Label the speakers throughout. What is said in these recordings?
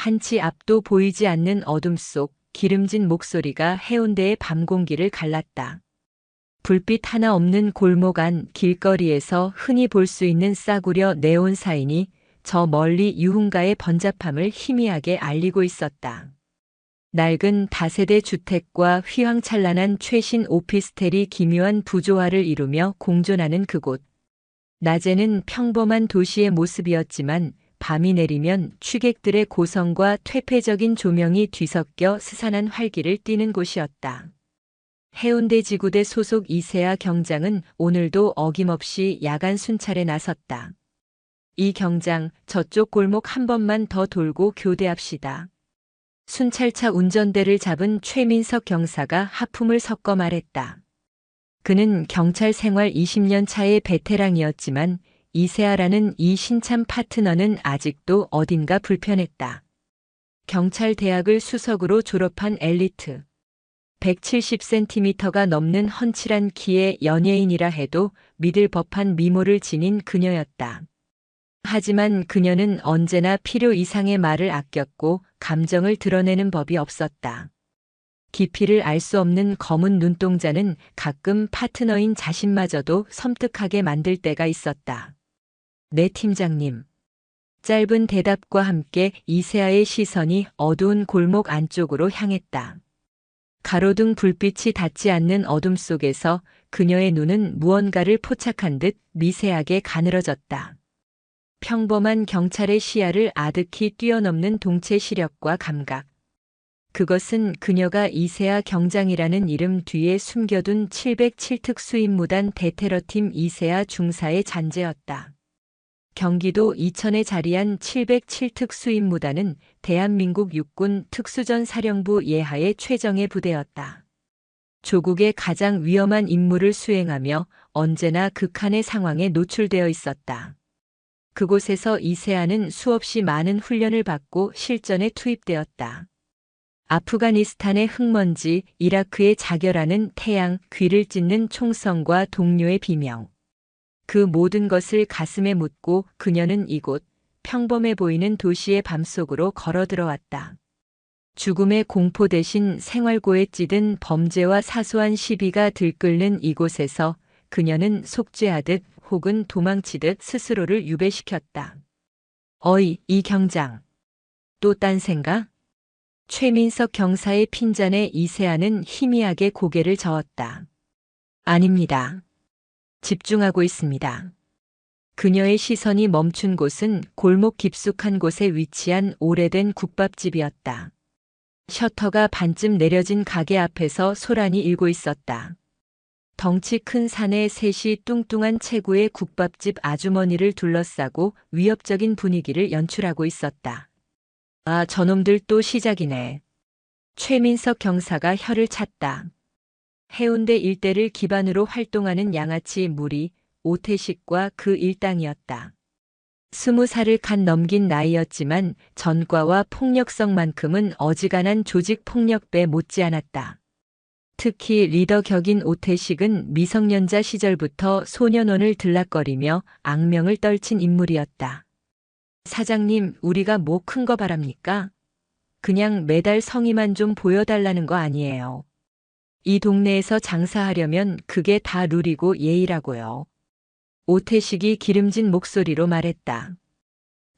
Speaker 1: 한치 앞도 보이지 않는 어둠 속 기름진 목소리가 해운대의 밤 공기를 갈랐다. 불빛 하나 없는 골목 안 길거리에서 흔히 볼 수 있는 싸구려 네온 사인이 저 멀리 유흥가의 번잡함을 희미하게 알리고 있었다. 낡은 다세대 주택과 휘황찬란한 최신 오피스텔이 기묘한 부조화를 이루며 공존하는 그곳. 낮에는 평범한 도시의 모습이었지만 밤이 내리면 취객들의 고성과 퇴폐적인 조명이 뒤섞여 스산한 활기를 띠는 곳이었다. 해운대 지구대 소속 이세아 경장은 오늘도 어김없이 야간 순찰에 나섰다. 이 경장, 저쪽 골목 한 번만 더 돌고 교대합시다. 순찰차 운전대를 잡은 최민석 경사가 하품을 섞어 말했다. 그는 경찰 생활 20년 차의 베테랑이었지만 이세아라는 이 신참 파트너는 아직도 어딘가 불편했다. 경찰 대학을 수석으로 졸업한 엘리트. 170cm가 넘는 훤칠한 키의 연예인이라 해도 믿을 법한 미모를 지닌 그녀였다. 하지만 그녀는 언제나 필요 이상의 말을 아꼈고 감정을 드러내는 법이 없었다. 깊이를 알 수 없는 검은 눈동자는 가끔 파트너인 자신마저도 섬뜩하게 만들 때가 있었다. 네, 팀장님. 짧은 대답과 함께 이세아의 시선이 어두운 골목 안쪽으로 향했다. 가로등 불빛이 닿지 않는 어둠 속에서 그녀의 눈은 무언가를 포착한 듯 미세하게 가늘어졌다. 평범한 경찰의 시야를 아득히 뛰어넘는 동체 시력과 감각. 그것은 그녀가 이세아 경장이라는 이름 뒤에 숨겨둔 707특 수임무단 대테러팀 이세아 중사의 잔재였다. 경기도 이천에 자리한 707특 수임무단은 대한민국 육군 특수전 사령부 예하의 최정예 부대였다. 조국의 가장 위험한 임무를 수행하며 언제나 극한의 상황에 노출되어 있었다. 그곳에서 이세아는 수없이 많은 훈련을 받고 실전에 투입되었다. 아프가니스탄의 흙먼지, 이라크의 자결하는 태양, 귀를 찢는 총성과 동료의 비명. 그 모든 것을 가슴에 묻고 그녀는 이곳 평범해 보이는 도시의 밤속으로 걸어 들어왔다. 죽음의 공포 대신 생활고에 찌든 범죄와 사소한 시비가 들끓는 이곳에서 그녀는 속죄하듯 혹은 도망치듯 스스로를 유배시켰다. 어이, 이 경장. 또 딴 생각? 최민석 경사의 핀잔에 이세아는 희미하게 고개를 저었다. 아닙니다. 집중하고 있습니다. 그녀의 시선이 멈춘 곳은 골목 깊숙한 곳에 위치한 오래된 국밥집이었다. 셔터가 반쯤 내려진 가게 앞에서 소란이 일고 있었다. 덩치 큰 사내 셋이 뚱뚱한 체구의 국밥집 아주머니를 둘러싸고 위협적인 분위기를 연출하고 있었다. 아, 저놈들 또 시작이네. 최민석 경사가 혀를 찼다. 해운대 일대를 기반으로 활동하는 양아치 무리, 오태식과 그 일당이었다. 20살을 간 넘긴 나이였지만 전과와 폭력성만큼은 어지간한 조직폭력배 못지않았다. 특히 리더 격인 오태식은 미성년자 시절부터 소년원을 들락거리며 악명을 떨친 인물이었다. 사장님, 우리가 뭐 큰 거 바랍니까? 그냥 매달 성의만 좀 보여달라는 거 아니에요. 이 동네에서 장사하려면 그게 다 룰이고 예의라고요. 오태식이 기름진 목소리로 말했다.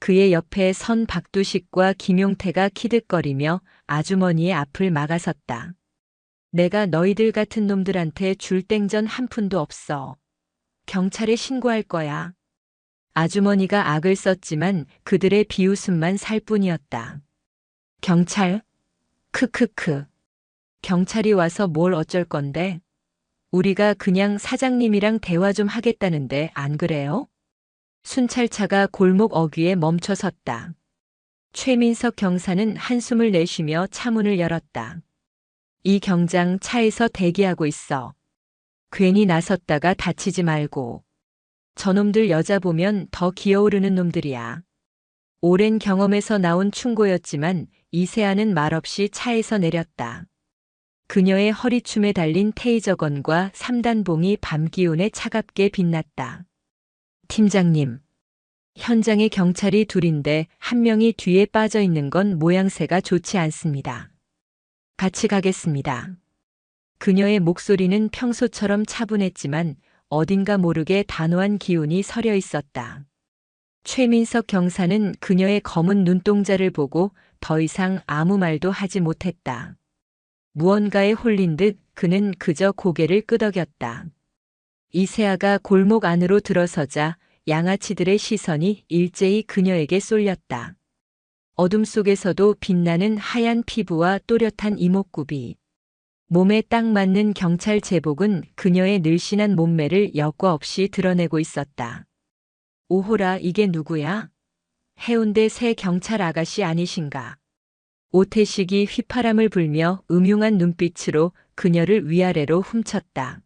Speaker 1: 그의 옆에 선 박두식과 김용태가 키득거리며 아주머니의 앞을 막아섰다. 내가 너희들 같은 놈들한테 줄 땡전 한 푼도 없어. 경찰에 신고할 거야. 아주머니가 악을 썼지만 그들의 비웃음만 살 뿐이었다. 경찰? 크크크. 경찰이 와서 뭘 어쩔 건데? 우리가 그냥 사장님이랑 대화 좀 하겠다는데 안 그래요? 순찰차가 골목 어귀에 멈춰 섰다. 최민석 경사는 한숨을 내쉬며 차문을 열었다. 이 경장 차에서 대기하고 있어. 괜히 나섰다가 다치지 말고. 저놈들 여자 보면 더 기어오르는 놈들이야. 오랜 경험에서 나온 충고였지만 이세아는 말없이 차에서 내렸다. 그녀의 허리춤에 달린 테이저건과 3단봉이 밤 기운에 차갑게 빛났다. 팀장님. 현장에 경찰이 둘인데 한 명이 뒤에 빠져 있는 건 모양새가 좋지 않습니다. 같이 가겠습니다. 그녀의 목소리는 평소처럼 차분했지만 어딘가 모르게 단호한 기운이 서려 있었다. 최민석 경사는 그녀의 검은 눈동자를 보고 더 이상 아무 말도 하지 못했다. 무언가에 홀린 듯 그는 그저 고개를 끄덕였다. 이세아가 골목 안으로 들어서자 양아치들의 시선이 일제히 그녀에게 쏠렸다. 어둠 속에서도 빛나는 하얀 피부와 또렷한 이목구비. 몸에 딱 맞는 경찰 제복은 그녀의 늘씬한 몸매를 여과 없이 드러내고 있었다. 오호라, 이게 누구야? 해운대 새 경찰 아가씨 아니신가? 오태식이 휘파람을 불며 음흉한 눈빛으로 그녀를 위아래로 훔쳤다.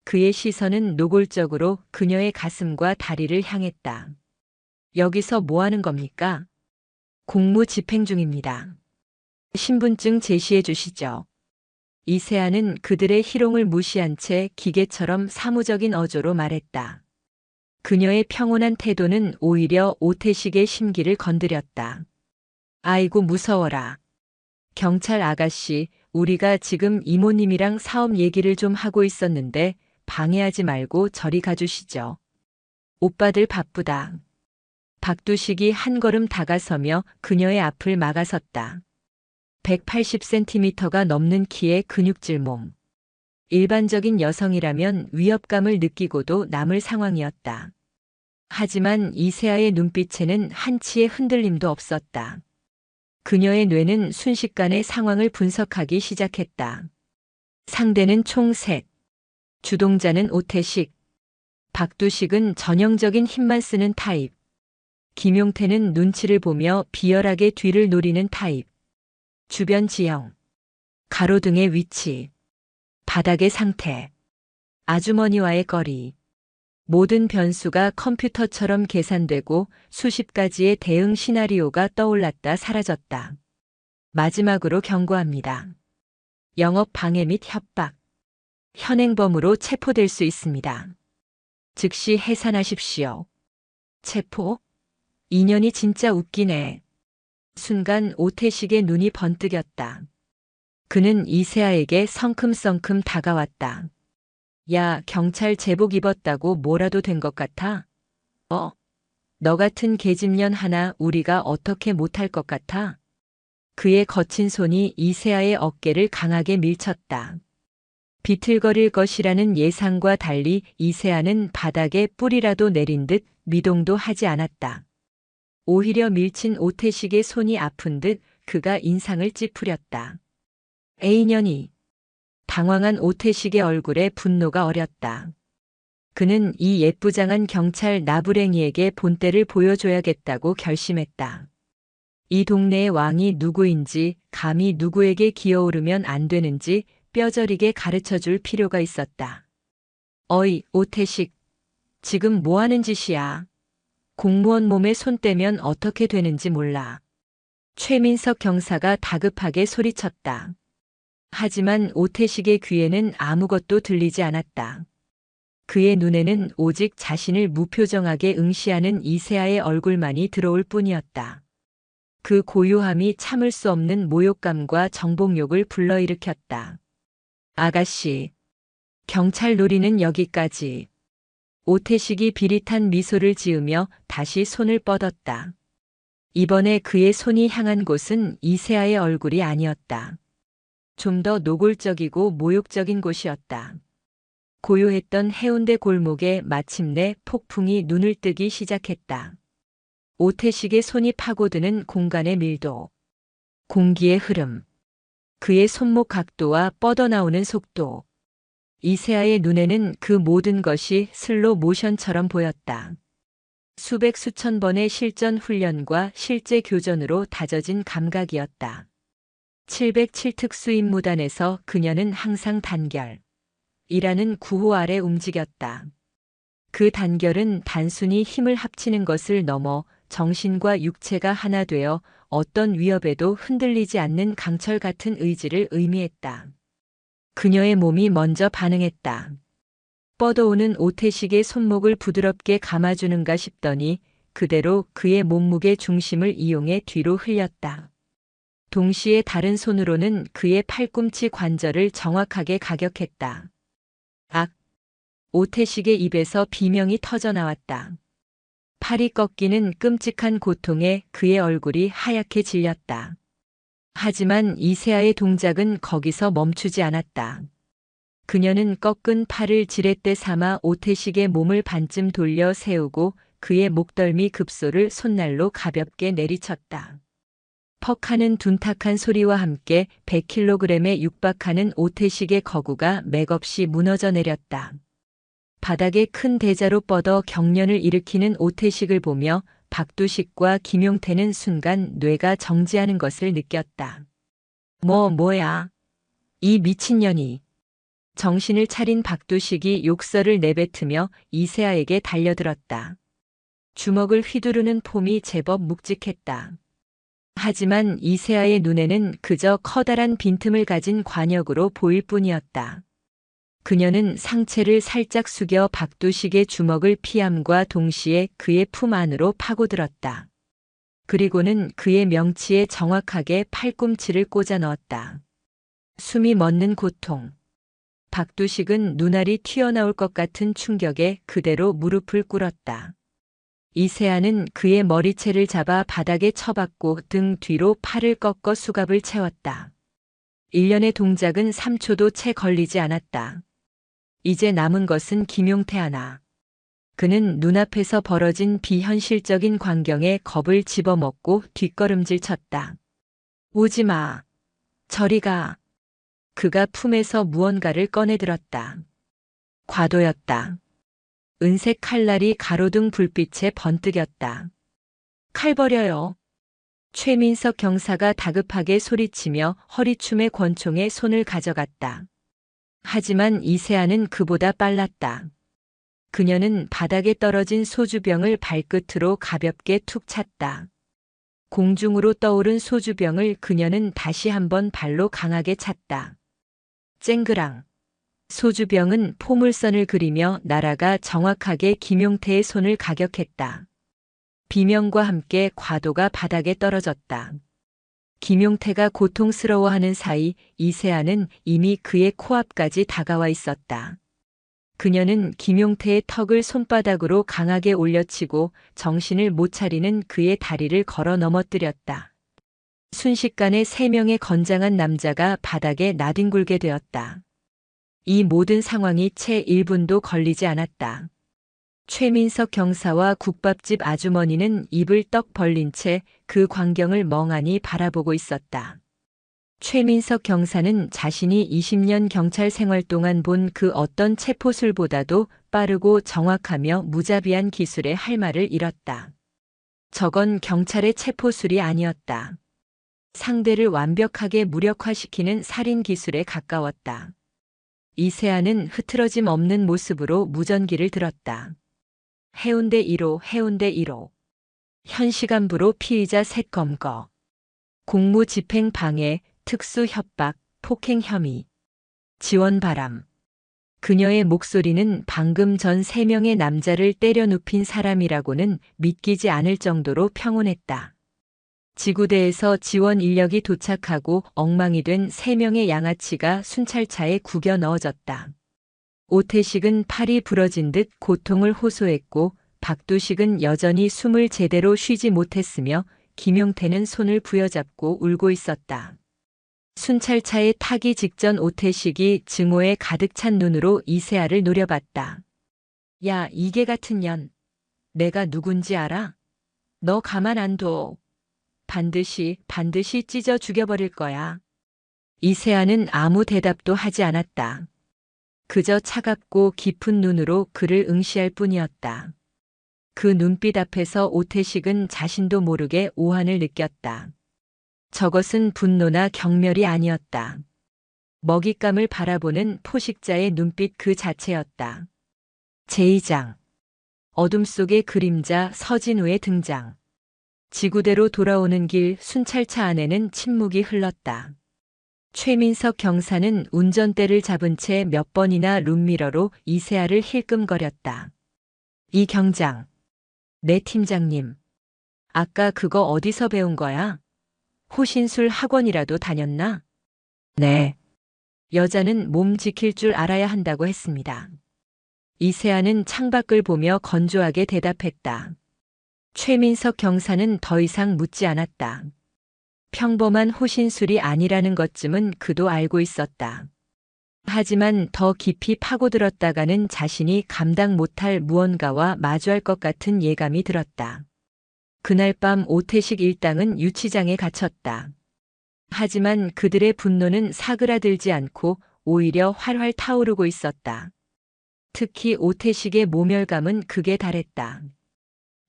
Speaker 1: 그의 시선은 노골적으로 그녀의 가슴과 다리를 향했다. 여기서 뭐 하는 겁니까? 공무 집행 중입니다. 신분증 제시해 주시죠. 이세아는 그들의 희롱을 무시한 채 기계처럼 사무적인 어조로 말했다. 그녀의 평온한 태도는 오히려 오태식의 심기를 건드렸다. 아이고 무서워라. 경찰 아가씨, 우리가 지금 이모님이랑 사업 얘기를 좀 하고 있었는데 방해하지 말고 저리 가주시죠. 오빠들 바쁘다. 박두식이 한 걸음 다가서며 그녀의 앞을 막아섰다. 180cm가 넘는 키의 근육질 몸. 일반적인 여성이라면 위협감을 느끼고도 남을 상황이었다. 하지만 이세아의 눈빛에는 한치의 흔들림도 없었다. 그녀의 뇌는 순식간에 상황을 분석하기 시작했다. 상대는 총 셋. 주동자는 오태식. 박두식은 전형적인 힘만 쓰는 타입. 김용태는 눈치를 보며 비열하게 뒤를 노리는 타입. 주변 지형. 가로등의 위치. 바닥의 상태. 아주머니와의 거리. 모든 변수가 컴퓨터처럼 계산되고 수십 가지의 대응 시나리오가 떠올랐다 사라졌다. 마지막으로 경고합니다. 영업 방해 및 협박. 현행범으로 체포될 수 있습니다. 즉시 해산하십시오. 체포? 인연이 진짜 웃기네. 순간 오태식의 눈이 번뜩였다. 그는 이세아에게 성큼성큼 다가왔다. 야, 경찰 제복 입었다고 뭐라도 된 것 같아? 너 같은 계집년 하나 우리가 어떻게 못할 것 같아? 그의 거친 손이 이세아의 어깨를 강하게 밀쳤다. 비틀거릴 것이라는 예상과 달리 이세아는 바닥에 뿌리라도 내린 듯 미동도 하지 않았다. 오히려 밀친 오태식의 손이 아픈 듯 그가 인상을 찌푸렸다. A년이. 당황한 오태식의 얼굴에 분노가 어렸다. 그는 이 예쁘장한 경찰 나부랭이에게 본때를 보여줘야겠다고 결심했다. 이 동네의 왕이 누구인지, 감히 누구에게 기어오르면 안 되는지 뼈저리게 가르쳐줄 필요가 있었다. 어이, 오태식. 지금 뭐 하는 짓이야? 공무원 몸에 손 떼면 어떻게 되는지 몰라. 최민석 경사가 다급하게 소리쳤다. 하지만 오태식의 귀에는 아무것도 들리지 않았다. 그의 눈에는 오직 자신을 무표정하게 응시하는 이세아의 얼굴만이 들어올 뿐이었다. 그 고요함이 참을 수 없는 모욕감과 정복욕을 불러일으켰다. 아가씨, 경찰 놀이는 여기까지. 오태식이 비릿한 미소를 지으며 다시 손을 뻗었다. 이번에 그의 손이 향한 곳은 이세아의 얼굴이 아니었다. 좀 더 노골적이고 모욕적인 곳이었다. 고요했던 해운대 골목에 마침내 폭풍이 눈을 뜨기 시작했다. 오태식의 손이 파고드는 공간의 밀도, 공기의 흐름, 그의 손목 각도와 뻗어나오는 속도. 이세아의 눈에는 그 모든 것이 슬로 모션처럼 보였다. 수백 수천 번의 실전 훈련과 실제 교전으로 다져진 감각이었다. 707특수 임무단에서 그녀는 항상 단결이라는 구호 아래 움직였다. 그 단결은 단순히 힘을 합치는 것을 넘어 정신과 육체가 하나 되어 어떤 위협에도 흔들리지 않는 강철 같은 의지를 의미했다. 그녀의 몸이 먼저 반응했다. 뻗어오는 오태식의 손목을 부드럽게 감아주는가 싶더니 그대로 그의 몸무게 중심을 이용해 뒤로 흘렸다. 동시에 다른 손으로는 그의 팔꿈치 관절을 정확하게 가격했다. 악! 오태식의 입에서 비명이 터져 나왔다. 팔이 꺾이는 끔찍한 고통에 그의 얼굴이 하얗게 질렸다. 하지만 이세아의 동작은 거기서 멈추지 않았다. 그녀는 꺾은 팔을 지렛대 삼아 오태식의 몸을 반쯤 돌려 세우고 그의 목덜미 급소를 손날로 가볍게 내리쳤다. 퍽 하는 둔탁한 소리와 함께 100kg에 육박하는 오태식의 거구가 맥없이 무너져 내렸다. 바닥에 큰 대자로 뻗어 경련을 일으키는 오태식을 보며 박두식과 김용태는 순간 뇌가 정지하는 것을 느꼈다. 뭐야? 이 미친년이. 정신을 차린 박두식이 욕설을 내뱉으며 이세아에게 달려들었다. 주먹을 휘두르는 폼이 제법 묵직했다. 하지만 이세아의 눈에는 그저 커다란 빈틈을 가진 관역으로 보일 뿐이었다. 그녀는 상체를 살짝 숙여 박두식의 주먹을 피함과 동시에 그의 품 안으로 파고들었다. 그리고는 그의 명치에 정확하게 팔꿈치를 꽂아 넣었다. 숨이 멎는 고통. 박두식은 눈알이 튀어나올 것 같은 충격에 그대로 무릎을 꿇었다. 이세아는 그의 머리채를 잡아 바닥에 쳐박고 등 뒤로 팔을 꺾어 수갑을 채웠다. 일련의 동작은 3초도 채 걸리지 않았다. 이제 남은 것은 김용태 하나. 그는 눈앞에서 벌어진 비현실적인 광경에 겁을 집어먹고 뒷걸음질 쳤다. 오지 마. 저리 가. 그가 품에서 무언가를 꺼내들었다. 과도였다. 은색 칼날이 가로등 불빛에 번뜩였다. 칼 버려요. 최민석 경사가 다급하게 소리치며 허리춤의 권총에 손을 가져갔다. 하지만 이세아는 그보다 빨랐다. 그녀는 바닥에 떨어진 소주병을 발끝으로 가볍게 툭 찼다. 공중으로 떠오른 소주병을 그녀는 다시 한번 발로 강하게 찼다. 쨍그랑. 소주병은 포물선을 그리며 날아가 정확하게 김용태의 손을 가격했다. 비명과 함께 과도가 바닥에 떨어졌다. 김용태가 고통스러워하는 사이 이세아는 이미 그의 코앞까지 다가와 있었다. 그녀는 김용태의 턱을 손바닥으로 강하게 올려치고 정신을 못 차리는 그의 다리를 걸어 넘어뜨렸다. 순식간에 3명의 건장한 남자가 바닥에 나뒹굴게 되었다. 이 모든 상황이 채 1분도 걸리지 않았다. 최민석 경사와 국밥집 아주머니는 입을 떡 벌린 채 그 광경을 멍하니 바라보고 있었다. 최민석 경사는 자신이 20년 경찰 생활 동안 본 그 어떤 체포술보다도 빠르고 정확하며 무자비한 기술에 할 말을 잃었다. 저건 경찰의 체포술이 아니었다. 상대를 완벽하게 무력화시키는 살인 기술에 가까웠다. 이세아는 흐트러짐 없는 모습으로 무전기를 들었다. 해운대 1호, 해운대 1호. 현 시간부로 피의자 셋 검거. 공무집행 방해, 특수 협박, 폭행 혐의. 지원 바람. 그녀의 목소리는 방금 전 3명의 남자를 때려 눕힌 사람이라고는 믿기지 않을 정도로 평온했다. 지구대에서 지원 인력이 도착하고 엉망이 된 3명의 양아치가 순찰차에 구겨 넣어졌다. 오태식은 팔이 부러진 듯 고통을 호소했고 박두식은 여전히 숨을 제대로 쉬지 못했으며 김용태는 손을 부여잡고 울고 있었다. 순찰차에 타기 직전 오태식이 증오에 가득 찬 눈으로 이세아를 노려봤다. 야, 이개 같은 년. 내가 누군지 알아? 너 가만 안 둬. 반드시 찢어 죽여버릴 거야. 이세아는 아무 대답도 하지 않았다. 그저 차갑고 깊은 눈으로 그를 응시할 뿐이었다. 그 눈빛 앞에서 오태식은 자신도 모르게 오한을 느꼈다. 저것은 분노나 경멸이 아니었다. 먹잇감을 바라보는 포식자의 눈빛 그 자체였다. 제2장. 어둠 속의 그림자 서진우의 등장. 지구대로 돌아오는 길 순찰차 안에는 침묵이 흘렀다. 최민석 경사는 운전대를 잡은 채 몇 번이나 룸미러로 이세아를 힐끔거렸다. 이 경장. 네, 팀장님. 아까 그거 어디서 배운 거야? 호신술 학원이라도 다녔나? 네. 여자는 몸 지킬 줄 알아야 한다고 했습니다. 이세아는 창밖을 보며 건조하게 대답했다. 최민석 경사는 더 이상 묻지 않았다. 평범한 호신술이 아니라는 것쯤은 그도 알고 있었다. 하지만 더 깊이 파고들었다가는 자신이 감당 못할 무언가와 마주할 것 같은 예감이 들었다. 그날 밤 오태식 일당은 유치장에 갇혔다. 하지만 그들의 분노는 사그라들지 않고 오히려 활활 타오르고 있었다. 특히 오태식의 모멸감은 극에 달했다.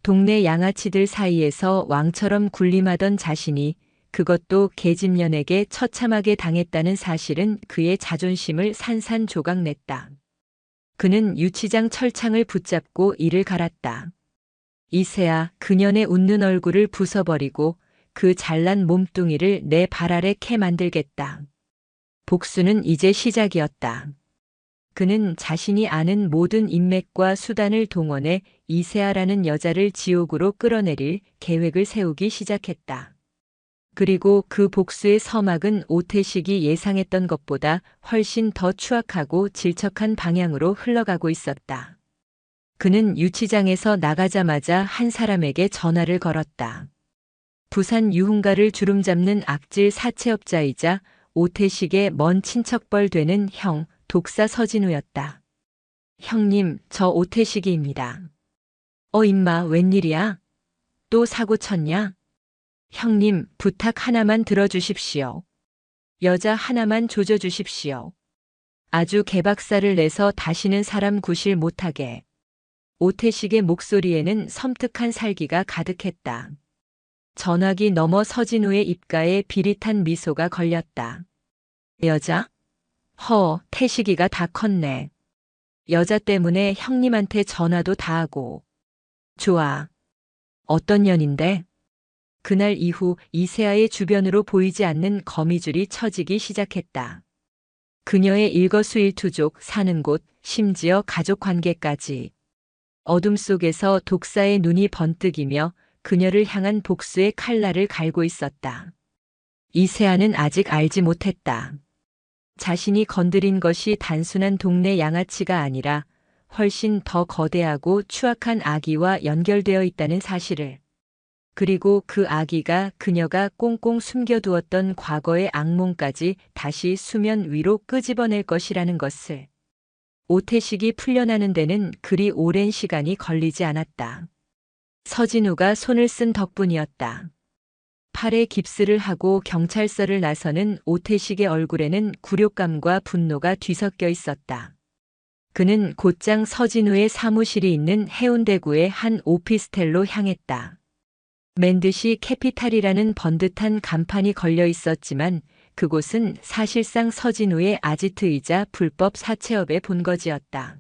Speaker 1: 동네 양아치들 사이에서 왕처럼 군림하던 자신이 그것도 계집년에게 처참하게 당했다는 사실은 그의 자존심을 산산조각냈다. 그는 유치장 철창을 붙잡고 이를 갈았다. 이세아, 그년의 웃는 얼굴을 부숴버리고 그 잘난 몸뚱이를 내 발 아래 캐 만들겠다. 복수는 이제 시작이었다. 그는 자신이 아는 모든 인맥과 수단을 동원해 이세아라는 여자를 지옥으로 끌어내릴 계획을 세우기 시작했다. 그리고 그 복수의 서막은 오태식이 예상했던 것보다 훨씬 더 추악하고 질척한 방향으로 흘러가고 있었다. 그는 유치장에서 나가자마자 한 사람에게 전화를 걸었다. 부산 유흥가를 주름잡는 악질 사채업자이자 오태식의 먼 친척벌 되는 형, 독사 서진우였다. 형님, 저 오태식이입니다. 임마, 웬일이야? 또 사고 쳤냐? 형님, 부탁 하나만 들어주십시오. 여자 하나만 조져주십시오. 아주 개박살을 내서 다시는 사람 구실 못하게. 오태식의 목소리에는 섬뜩한 살기가 가득했다. 전화기 너머 서진우의 입가에 비릿한 미소가 걸렸다. 여자? 태식이가 다 컸네. 여자 때문에 형님한테 전화도 다 하고. 좋아. 어떤 년인데? 그날 이후 이세아의 주변으로 보이지 않는 거미줄이 쳐지기 시작했다. 그녀의 일거수일투족 사는 곳, 심지어 가족 관계까지. 어둠 속에서 독사의 눈이 번뜩이며 그녀를 향한 복수의 칼날을 갈고 있었다. 이세아는 아직 알지 못했다. 자신이 건드린 것이 단순한 동네 양아치가 아니라 훨씬 더 거대하고 추악한 악의와 연결되어 있다는 사실을. 그리고 그 악의가 그녀가 꽁꽁 숨겨두었던 과거의 악몽까지 다시 수면 위로 끄집어낼 것이라는 것을. 오태식이 풀려나는 데는 그리 오랜 시간이 걸리지 않았다. 서진우가 손을 쓴 덕분이었다. 팔에 깁스를 하고 경찰서를 나서는 오태식의 얼굴에는 굴욕감과 분노가 뒤섞여 있었다. 그는 곧장 서진우의 사무실이 있는 해운대구의 한 오피스텔로 향했다. 맨드시 캐피탈이라는 번듯한 간판이 걸려 있었지만 그곳은 사실상 서진우의 아지트이자 불법 사채업의 본거지였다.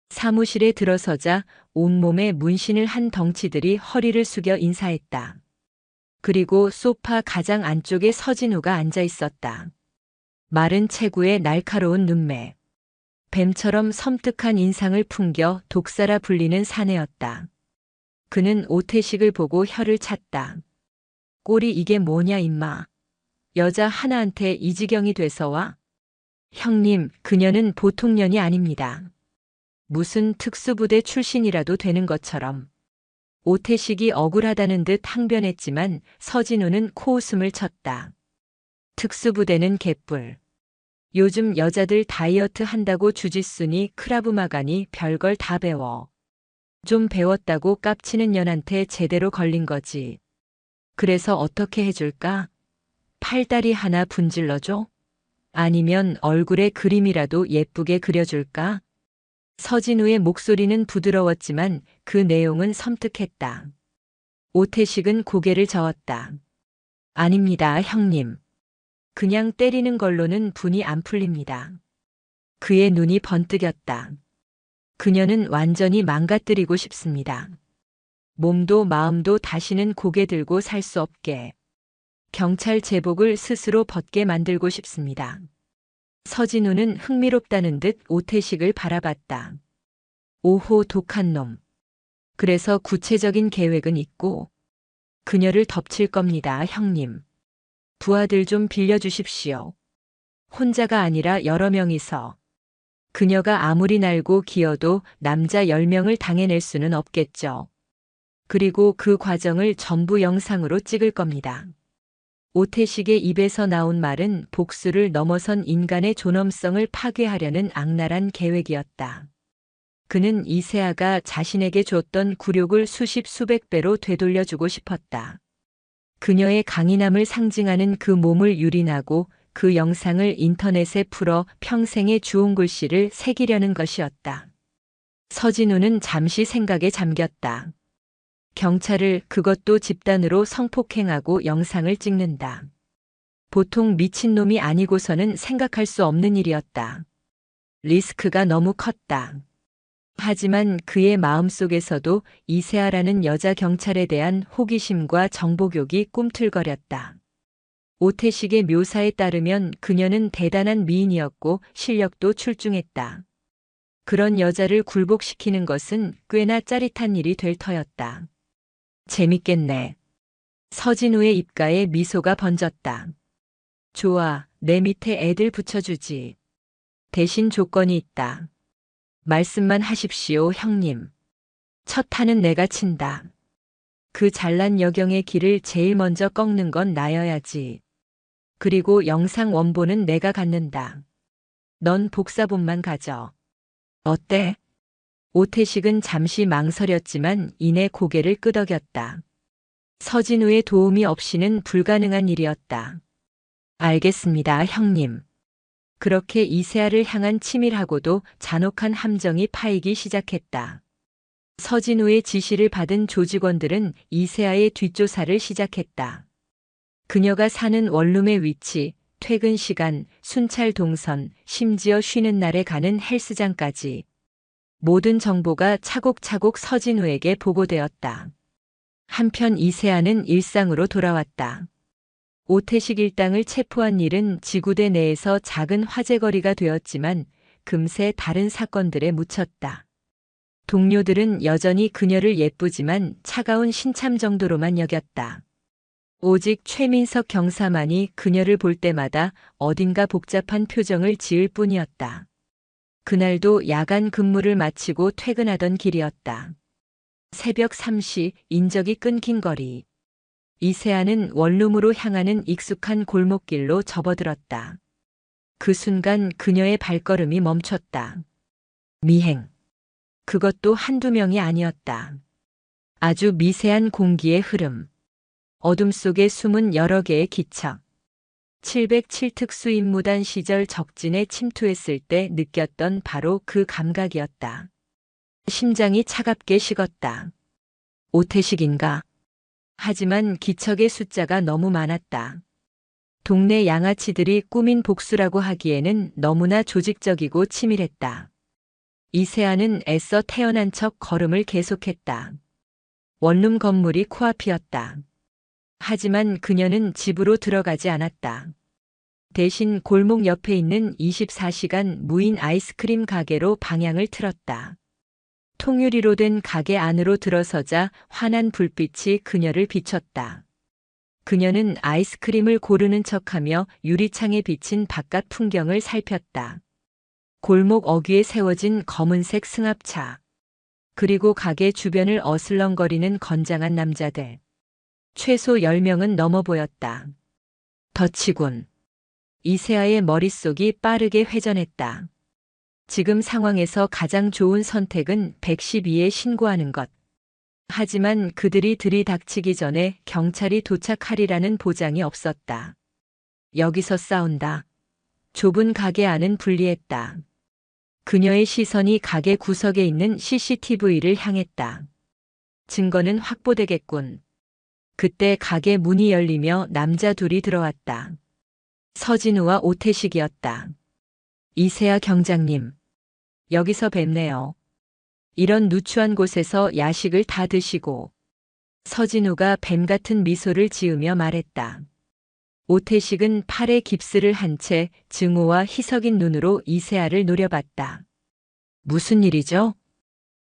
Speaker 1: 사무실에 들어서자 온몸에 문신을 한 덩치들이 허리를 숙여 인사했다. 그리고 소파 가장 안쪽에 서진우가 앉아 있었다. 마른 체구에 날카로운 눈매. 뱀처럼 섬뜩한 인상을 풍겨 독사라 불리는 사내였다. 그는 오태식을 보고 혀를 찼다. 꼴이 이게 뭐냐 임마. 여자 하나한테 이 지경이 돼서 와? 형님, 그녀는 보통 년이 아닙니다. 무슨 특수부대 출신이라도 되는 것처럼. 오태식이 억울하다는 듯 항변했지만 서진우는 코웃음을 쳤다. 특수부대는 개뿔. 요즘 여자들 다이어트 한다고 주짓수니 크라브마가니 별걸 다 배워. 좀 배웠다고 깝치는 년한테 제대로 걸린 거지. 그래서 어떻게 해줄까? 팔다리 하나 분질러줘? 아니면 얼굴에 그림이라도 예쁘게 그려줄까? 서진우의 목소리는 부드러웠지만 그 내용은 섬뜩했다. 오태식은 고개를 저었다. 아닙니다, 형님. 그냥 때리는 걸로는 분이 안 풀립니다. 그의 눈이 번뜩였다. 그녀는 완전히 망가뜨리고 싶습니다. 몸도 마음도 다시는 고개 들고 살 수 없게. 경찰 제복을 스스로 벗게 만들고 싶습니다. 서진우는 흥미롭다는 듯 오태식을 바라봤다. 오호 독한 놈. 그래서 구체적인 계획은 있고 그녀를 덮칠 겁니다, 형님. 부하들 좀 빌려주십시오. 혼자가 아니라 여러 명이서. 그녀가 아무리 날고 기어도 남자 10명을 당해낼 수는 없겠죠. 그리고 그 과정을 전부 영상으로 찍을 겁니다. 오태식의 입에서 나온 말은 복수를 넘어선 인간의 존엄성을 파괴하려는 악랄한 계획이었다. 그는 이세아가 자신에게 줬던 굴욕을 수십 수백 배로 되돌려주고 싶었다. 그녀의 강인함을 상징하는 그 몸을 유린하고 그 영상을 인터넷에 풀어 평생의 주홍글씨를 새기려는 것이었다. 서진우는 잠시 생각에 잠겼다. 경찰을, 그것도 집단으로 성폭행하고 영상을 찍는다. 보통 미친놈이 아니고서는 생각할 수 없는 일이었다. 리스크가 너무 컸다. 하지만 그의 마음속에서도 이세아라는 여자 경찰에 대한 호기심과 정복욕이 꿈틀거렸다. 오태식의 묘사에 따르면 그녀는 대단한 미인이었고 실력도 출중했다. 그런 여자를 굴복시키는 것은 꽤나 짜릿한 일이 될 터였다. 재밌겠네. 서진우의 입가에 미소가 번졌다. 좋아, 내 밑에 애들 붙여주지. 대신 조건이 있다. 말씀만 하십시오, 형님. 첫 판은 내가 친다. 그 잘난 여경의 길을 제일 먼저 꺾는 건 나여야지. 그리고 영상 원본은 내가 갖는다. 넌 복사본만 가져. 어때? 오태식은 잠시 망설였지만 이내 고개를 끄덕였다. 서진우의 도움이 없이는 불가능한 일이었다. 알겠습니다, 형님. 그렇게 이세아를 향한 치밀하고도 잔혹한 함정이 파이기 시작했다. 서진우의 지시를 받은 조직원들은 이세아의 뒷조사를 시작했다. 그녀가 사는 원룸의 위치, 퇴근 시간, 순찰 동선, 심지어 쉬는 날에 가는 헬스장까지 모든 정보가 차곡차곡 서진우에게 보고되었다. 한편 이세아는 일상으로 돌아왔다. 오태식 일당을 체포한 일은 지구대 내에서 작은 화제거리가 되었지만 금세 다른 사건들에 묻혔다. 동료들은 여전히 그녀를 예쁘지만 차가운 신참 정도로만 여겼다. 오직 최민석 경사만이 그녀를 볼 때마다 어딘가 복잡한 표정을 지을 뿐이었다. 그날도 야간 근무를 마치고 퇴근하던 길이었다. 새벽 3시, 인적이 끊긴 거리. 이세아는 원룸으로 향하는 익숙한 골목길로 접어들었다. 그 순간 그녀의 발걸음이 멈췄다. 미행. 그것도 한두 명이 아니었다. 아주 미세한 공기의 흐름. 어둠 속에 숨은 여러 개의 기척. 707 특수임무단 시절 적진에 침투했을 때 느꼈던 바로 그 감각이었다. 심장이 차갑게 식었다. 오태식인가? 하지만 기척의 숫자가 너무 많았다. 동네 양아치들이 꾸민 복수라고 하기에는 너무나 조직적이고 치밀했다. 이세아는 애써 태어난 척 걸음을 계속했다. 원룸 건물이 코앞이었다. 하지만 그녀는 집으로 들어가지 않았다. 대신 골목 옆에 있는 24시간 무인 아이스크림 가게로 방향을 틀었다. 통유리로 된 가게 안으로 들어서자 환한 불빛이 그녀를 비췄다. 그녀는 아이스크림을 고르는 척하며 유리창에 비친 바깥 풍경을 살폈다. 골목 어귀에 세워진 검은색 승합차. 그리고 가게 주변을 어슬렁거리는 건장한 남자들. 최소 10명은 넘어 보였다. 덫이군. 이세아의 머릿속이 빠르게 회전했다. 지금 상황에서 가장 좋은 선택은 112에 신고하는 것. 하지만 그들이 들이닥치기 전에 경찰이 도착하리라는 보장이 없었다. 여기서 싸운다. 좁은 가게 안은 분리했다. 그녀의 시선이 가게 구석에 있는 CCTV를 향했다. 증거는 확보되겠군. 그때 가게 문이 열리며 남자 둘이 들어왔다. 서진우와 오태식이었다. 이세아 경장님. 여기서 뵙네요. 이런 누추한 곳에서 야식을 다 드시고. 서진우가 뱀 같은 미소를 지으며 말했다. 오태식은 팔에 깁스를 한 채 증오와 희석인 눈으로 이세아를 노려봤다. 무슨 일이죠?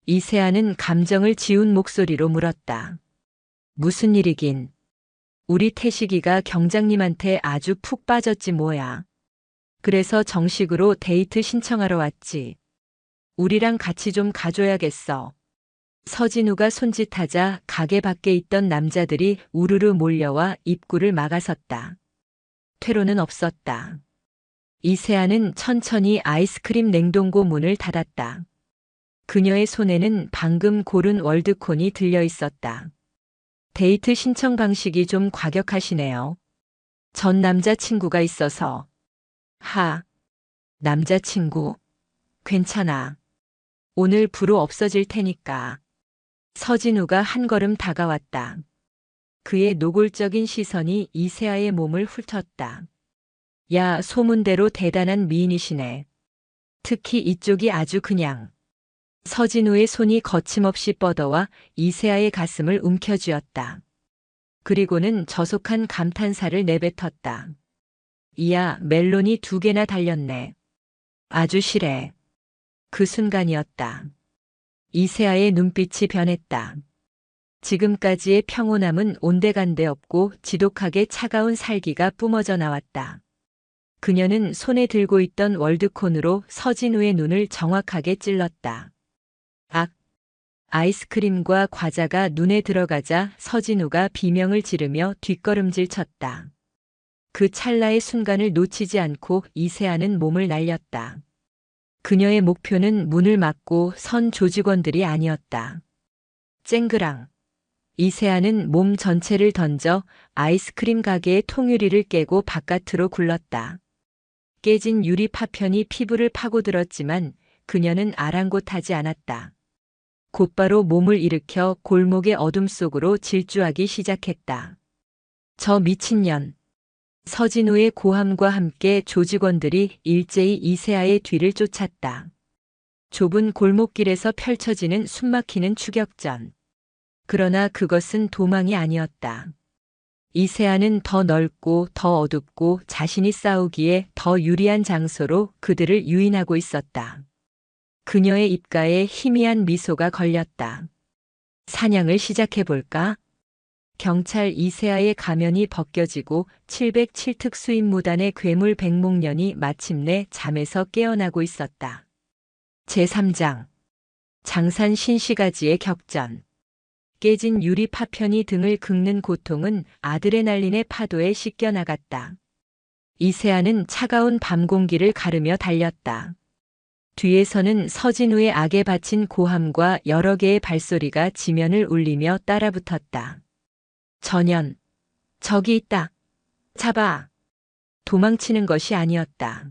Speaker 1: 이세아는 감정을 지운 목소리로 물었다. 무슨 일이긴. 우리 태식이가 경장님한테 아주 푹 빠졌지 뭐야. 그래서 정식으로 데이트 신청하러 왔지. 우리랑 같이 좀 가줘야겠어. 서진우가 손짓하자 가게 밖에 있던 남자들이 우르르 몰려와 입구를 막아섰다. 퇴로는 없었다. 이세아는 천천히 아이스크림 냉동고 문을 닫았다. 그녀의 손에는 방금 고른 월드콘이 들려 있었다. 데이트 신청 방식이 좀 과격하시네요. 전 남자친구가 있어서. 남자친구. 괜찮아. 오늘 부로 없어질 테니까. 서진우가 한 걸음 다가왔다. 그의 노골적인 시선이 이세아의 몸을 훑었다. 야, 소문대로 대단한 미인이시네. 특히 이쪽이 아주 그냥. 서진우의 손이 거침없이 뻗어와 이세아의 가슴을 움켜쥐었다. 그리고는 저속한 감탄사를 내뱉었다. 이야, 멜론이 2개나 달렸네. 아주 실해. 그 순간이었다. 이세아의 눈빛이 변했다. 지금까지의 평온함은 온데간데 없고 지독하게 차가운 살기가 뿜어져 나왔다. 그녀는 손에 들고 있던 월드콘으로 서진우의 눈을 정확하게 찔렀다. 아이스크림과 과자가 눈에 들어가자 서진우가 비명을 지르며 뒷걸음질 쳤다. 그 찰나의 순간을 놓치지 않고 이세아는 몸을 날렸다. 그녀의 목표는 문을 막고 선 조직원들이 아니었다. 쨍그랑. 이세아는 몸 전체를 던져 아이스크림 가게의 통유리를 깨고 바깥으로 굴렀다. 깨진 유리 파편이 피부를 파고들었지만 그녀는 아랑곳하지 않았다. 곧바로 몸을 일으켜 골목의 어둠 속으로 질주하기 시작했다. 저 미친년. 서진우의 고함과 함께 조직원들이 일제히 이세아의 뒤를 쫓았다. 좁은 골목길에서 펼쳐지는 숨막히는 추격전. 그러나 그것은 도망이 아니었다. 이세아는 더 넓고 더 어둡고 자신이 싸우기에 더 유리한 장소로 그들을 유인하고 있었다. 그녀의 입가에 희미한 미소가 걸렸다. 사냥을 시작해볼까? 경찰 이세아의 가면이 벗겨지고 707특 수임무단의 괴물 백목련이 마침내 잠에서 깨어나고 있었다. 제3장. 장산 신시가지의 격전. 깨진 유리 파편이 등을 긁는 고통은 아드레날린의 파도에 씻겨나갔다. 이세아는 차가운 밤 공기를 가르며 달렸다. 뒤에서는 서진우의 악에 바친 고함과 여러 개의 발소리가 지면을 울리며 따라붙었다. 전현. 저기 있다. 잡아. 도망치는 것이 아니었다.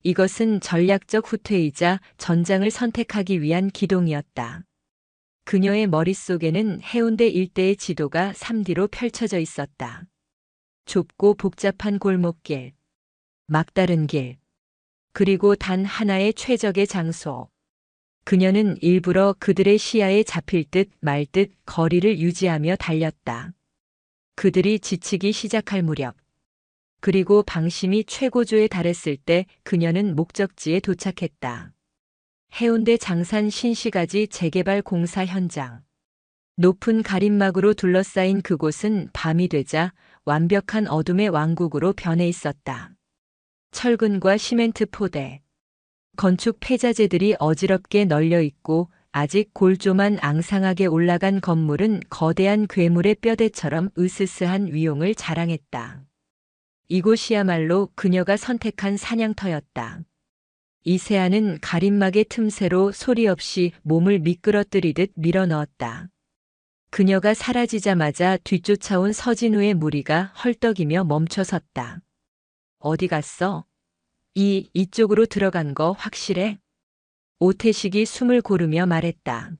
Speaker 1: 이것은 전략적 후퇴이자 전장을 선택하기 위한 기동이었다. 그녀의 머릿속에는 해운대 일대의 지도가 3D로 펼쳐져 있었다. 좁고 복잡한 골목길, 막다른 길, 그리고 단 하나의 최적의 장소. 그녀는 일부러 그들의 시야에 잡힐 듯 말 듯 거리를 유지하며 달렸다. 그들이 지치기 시작할 무렵, 그리고 방심이 최고조에 달했을 때 그녀는 목적지에 도착했다. 해운대 장산 신시가지 재개발 공사 현장. 높은 가림막으로 둘러싸인 그곳은 밤이 되자 완벽한 어둠의 왕국으로 변해 있었다. 철근과 시멘트 포대, 건축 폐자재들이 어지럽게 널려 있고 아직 골조만 앙상하게 올라간 건물은 거대한 괴물의 뼈대처럼 으스스한 위용을 자랑했다. 이곳이야말로 그녀가 선택한 사냥터였다. 이세아는 가림막의 틈새로 소리 없이 몸을 미끄러뜨리듯 밀어넣었다. 그녀가 사라지자마자 뒤쫓아온 서진우의 무리가 헐떡이며 멈춰섰다. 어디 갔어? 이쪽으로 들어간 거 확실해? 오태식이 숨을 고르며 말했다.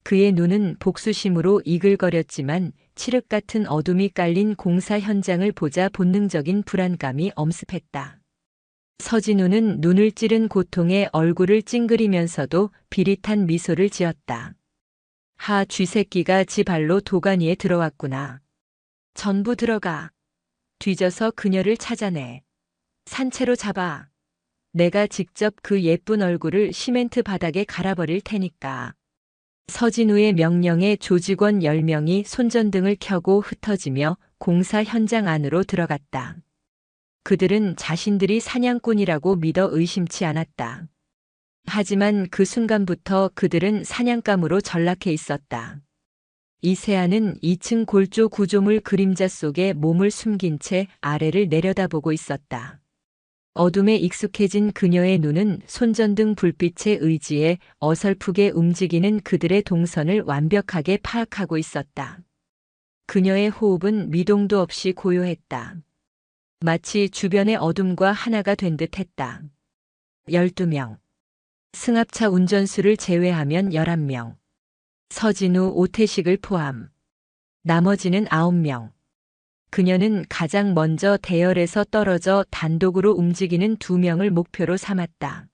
Speaker 1: 그의 눈은 복수심으로 이글거렸지만 칠흑 같은 어둠이 깔린 공사 현장을 보자 본능적인 불안감이 엄습했다. 서진우는 눈을 찌른 고통에 얼굴을 찡그리면서도 비릿한 미소를 지었다. 쥐새끼가 지 발로 도가니에 들어왔구나. 전부 들어가. 뒤져서 그녀를 찾아내. 산채로 잡아. 내가 직접 그 예쁜 얼굴을 시멘트 바닥에 갈아버릴 테니까. 서진우의 명령에 조직원 10명이 손전등을 켜고 흩어지며 공사 현장 안으로 들어갔다. 그들은 자신들이 사냥꾼이라고 믿어 의심치 않았다. 하지만 그 순간부터 그들은 사냥감으로 전락해 있었다. 이세아는 2층 골조 구조물 그림자 속에 몸을 숨긴 채 아래를 내려다보고 있었다. 어둠에 익숙해진 그녀의 눈은 손전등 불빛에 의지해 어설프게 움직이는 그들의 동선을 완벽하게 파악하고 있었다. 그녀의 호흡은 미동도 없이 고요했다. 마치 주변의 어둠과 하나가 된 듯 했다. 12명. 승합차 운전수를 제외하면 11명. 서진우, 오태식을 포함. 나머지는 9명. 그녀는 가장 먼저 대열에서 떨어져 단독으로 움직이는 2명을 목표로 삼았다.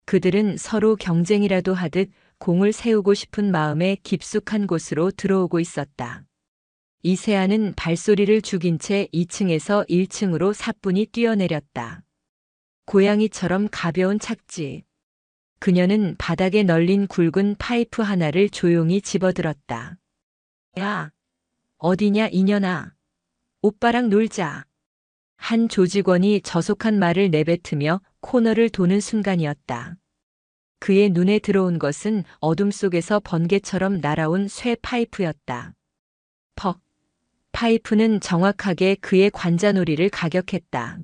Speaker 1: 그들은 서로 경쟁이라도 하듯 공을 세우고 싶은 마음에 깊숙한 곳으로 들어오고 있었다. 이세아는 발소리를 죽인 채 2층에서 1층으로 사뿐히 뛰어내렸다. 고양이처럼 가벼운 착지. 그녀는 바닥에 널린 굵은 파이프 하나를 조용히 집어들었다. 야, 어디냐 이년아. 오빠랑 놀자. 한 조직원이 저속한 말을 내뱉으며 코너를 도는 순간이었다. 그의 눈에 들어온 것은 어둠 속에서 번개처럼 날아온 쇠 파이프였다. 퍽. 파이프는 정확하게 그의 관자놀이를 가격했다.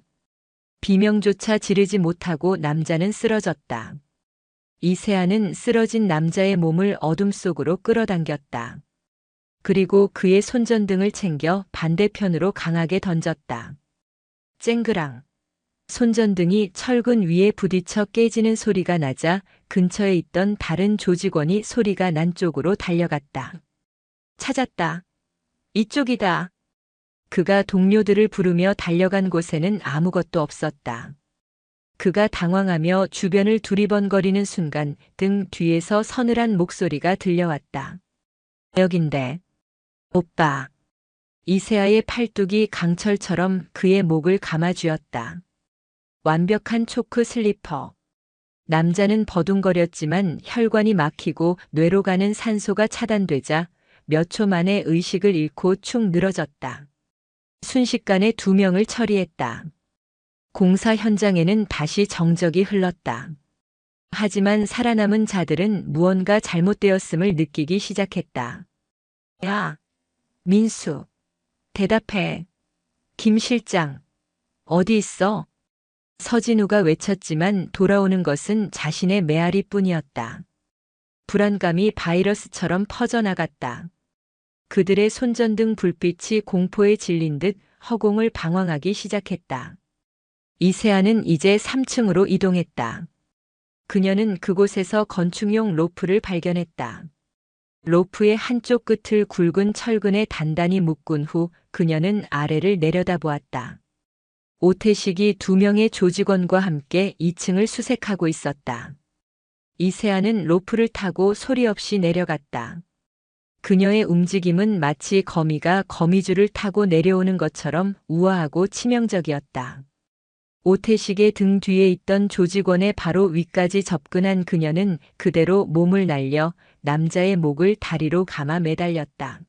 Speaker 1: 비명조차 지르지 못하고 남자는 쓰러졌다. 이세아는 쓰러진 남자의 몸을 어둠 속으로 끌어당겼다. 그리고 그의 손전등을 챙겨 반대편으로 강하게 던졌다. 쨍그랑. 손전등이 철근 위에 부딪혀 깨지는 소리가 나자 근처에 있던 다른 조직원이 소리가 난 쪽으로 달려갔다. 찾았다. 이쪽이다. 그가 동료들을 부르며 달려간 곳에는 아무것도 없었다. 그가 당황하며 주변을 두리번거리는 순간 등 뒤에서 서늘한 목소리가 들려왔다. 여긴데. 오빠. 이세아의 팔뚝이 강철처럼 그의 목을 감아쥐었다. 완벽한 초크 슬리퍼. 남자는 버둥거렸지만 혈관이 막히고 뇌로 가는 산소가 차단되자 몇 초 만에 의식을 잃고 축 늘어졌다. 순식간에 2명을 처리했다. 공사 현장에는 다시 정적이 흘렀다. 하지만 살아남은 자들은 무언가 잘못되었음을 느끼기 시작했다. 야, 민수. 대답해. 김 실장. 어디 있어? 서진우가 외쳤지만 돌아오는 것은 자신의 메아리뿐이었다. 불안감이 바이러스처럼 퍼져나갔다. 그들의 손전등 불빛이 공포에 질린 듯 허공을 방황하기 시작했다. 이세아는 이제 3층으로 이동했다. 그녀는 그곳에서 건축용 로프를 발견했다. 로프의 한쪽 끝을 굵은 철근에 단단히 묶은 후 그녀는 아래를 내려다보았다. 오태식이 2명의 조직원과 함께 2층을 수색하고 있었다. 이세아는 로프를 타고 소리 없이 내려갔다. 그녀의 움직임은 마치 거미가 거미줄을 타고 내려오는 것처럼 우아하고 치명적이었다. 오태식의 등 뒤에 있던 조직원의 바로 위까지 접근한 그녀는 그대로 몸을 날려 남자의 목을 다리로 감아 매달렸다.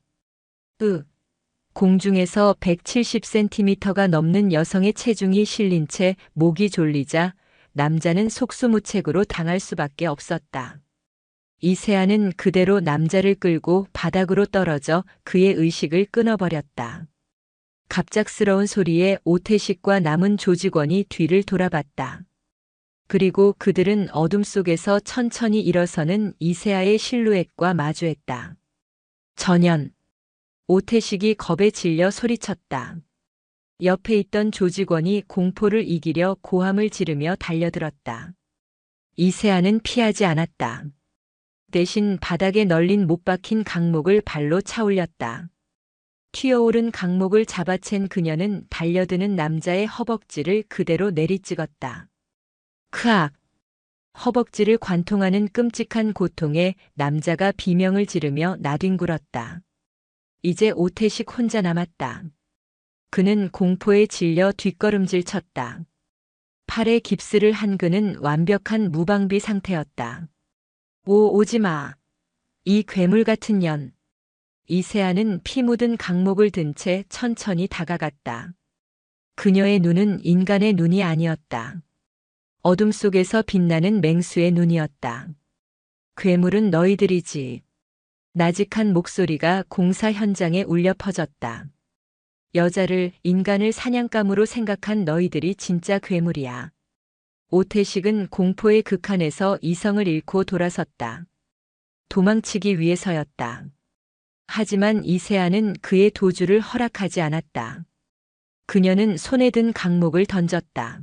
Speaker 1: 공중에서 170cm가 넘는 여성의 체중이 실린 채 목이 졸리자 남자는 속수무책으로 당할 수밖에 없었다. 이세아는 그대로 남자를 끌고 바닥으로 떨어져 그의 의식을 끊어버렸다. 갑작스러운 소리에 오태식과 남은 조직원이 뒤를 돌아봤다. 그리고 그들은 어둠 속에서 천천히 일어서는 이세아의 실루엣과 마주했다. 전현. 오태식이 겁에 질려 소리쳤다. 옆에 있던 조직원이 공포를 이기려 고함을 지르며 달려들었다. 이세아는 피하지 않았다. 대신 바닥에 널린 못 박힌 강목을 발로 차올렸다. 튀어오른 강목을 잡아챈 그녀는 달려드는 남자의 허벅지를 그대로 내리찍었다. 크악! 허벅지를 관통하는 끔찍한 고통에 남자가 비명을 지르며 나뒹굴었다. 이제 오태식 혼자 남았다. 그는 공포에 질려 뒷걸음질 쳤다. 팔에 깁스를 한 그는 완벽한 무방비 상태였다. 오지 마. 이 괴물 같은 년. 이세아는 피 묻은 강목을 든 채 천천히 다가갔다. 그녀의 눈은 인간의 눈이 아니었다. 어둠 속에서 빛나는 맹수의 눈이었다. 괴물은 너희들이지. 나직한 목소리가 공사 현장에 울려 퍼졌다. 여자를, 인간을 사냥감으로 생각한 너희들이 진짜 괴물이야. 오태식은 공포의 극한에서 이성을 잃고 돌아섰다. 도망치기 위해서였다. 하지만 이세아는 그의 도주를 허락하지 않았다. 그녀는 손에 든 강목을 던졌다.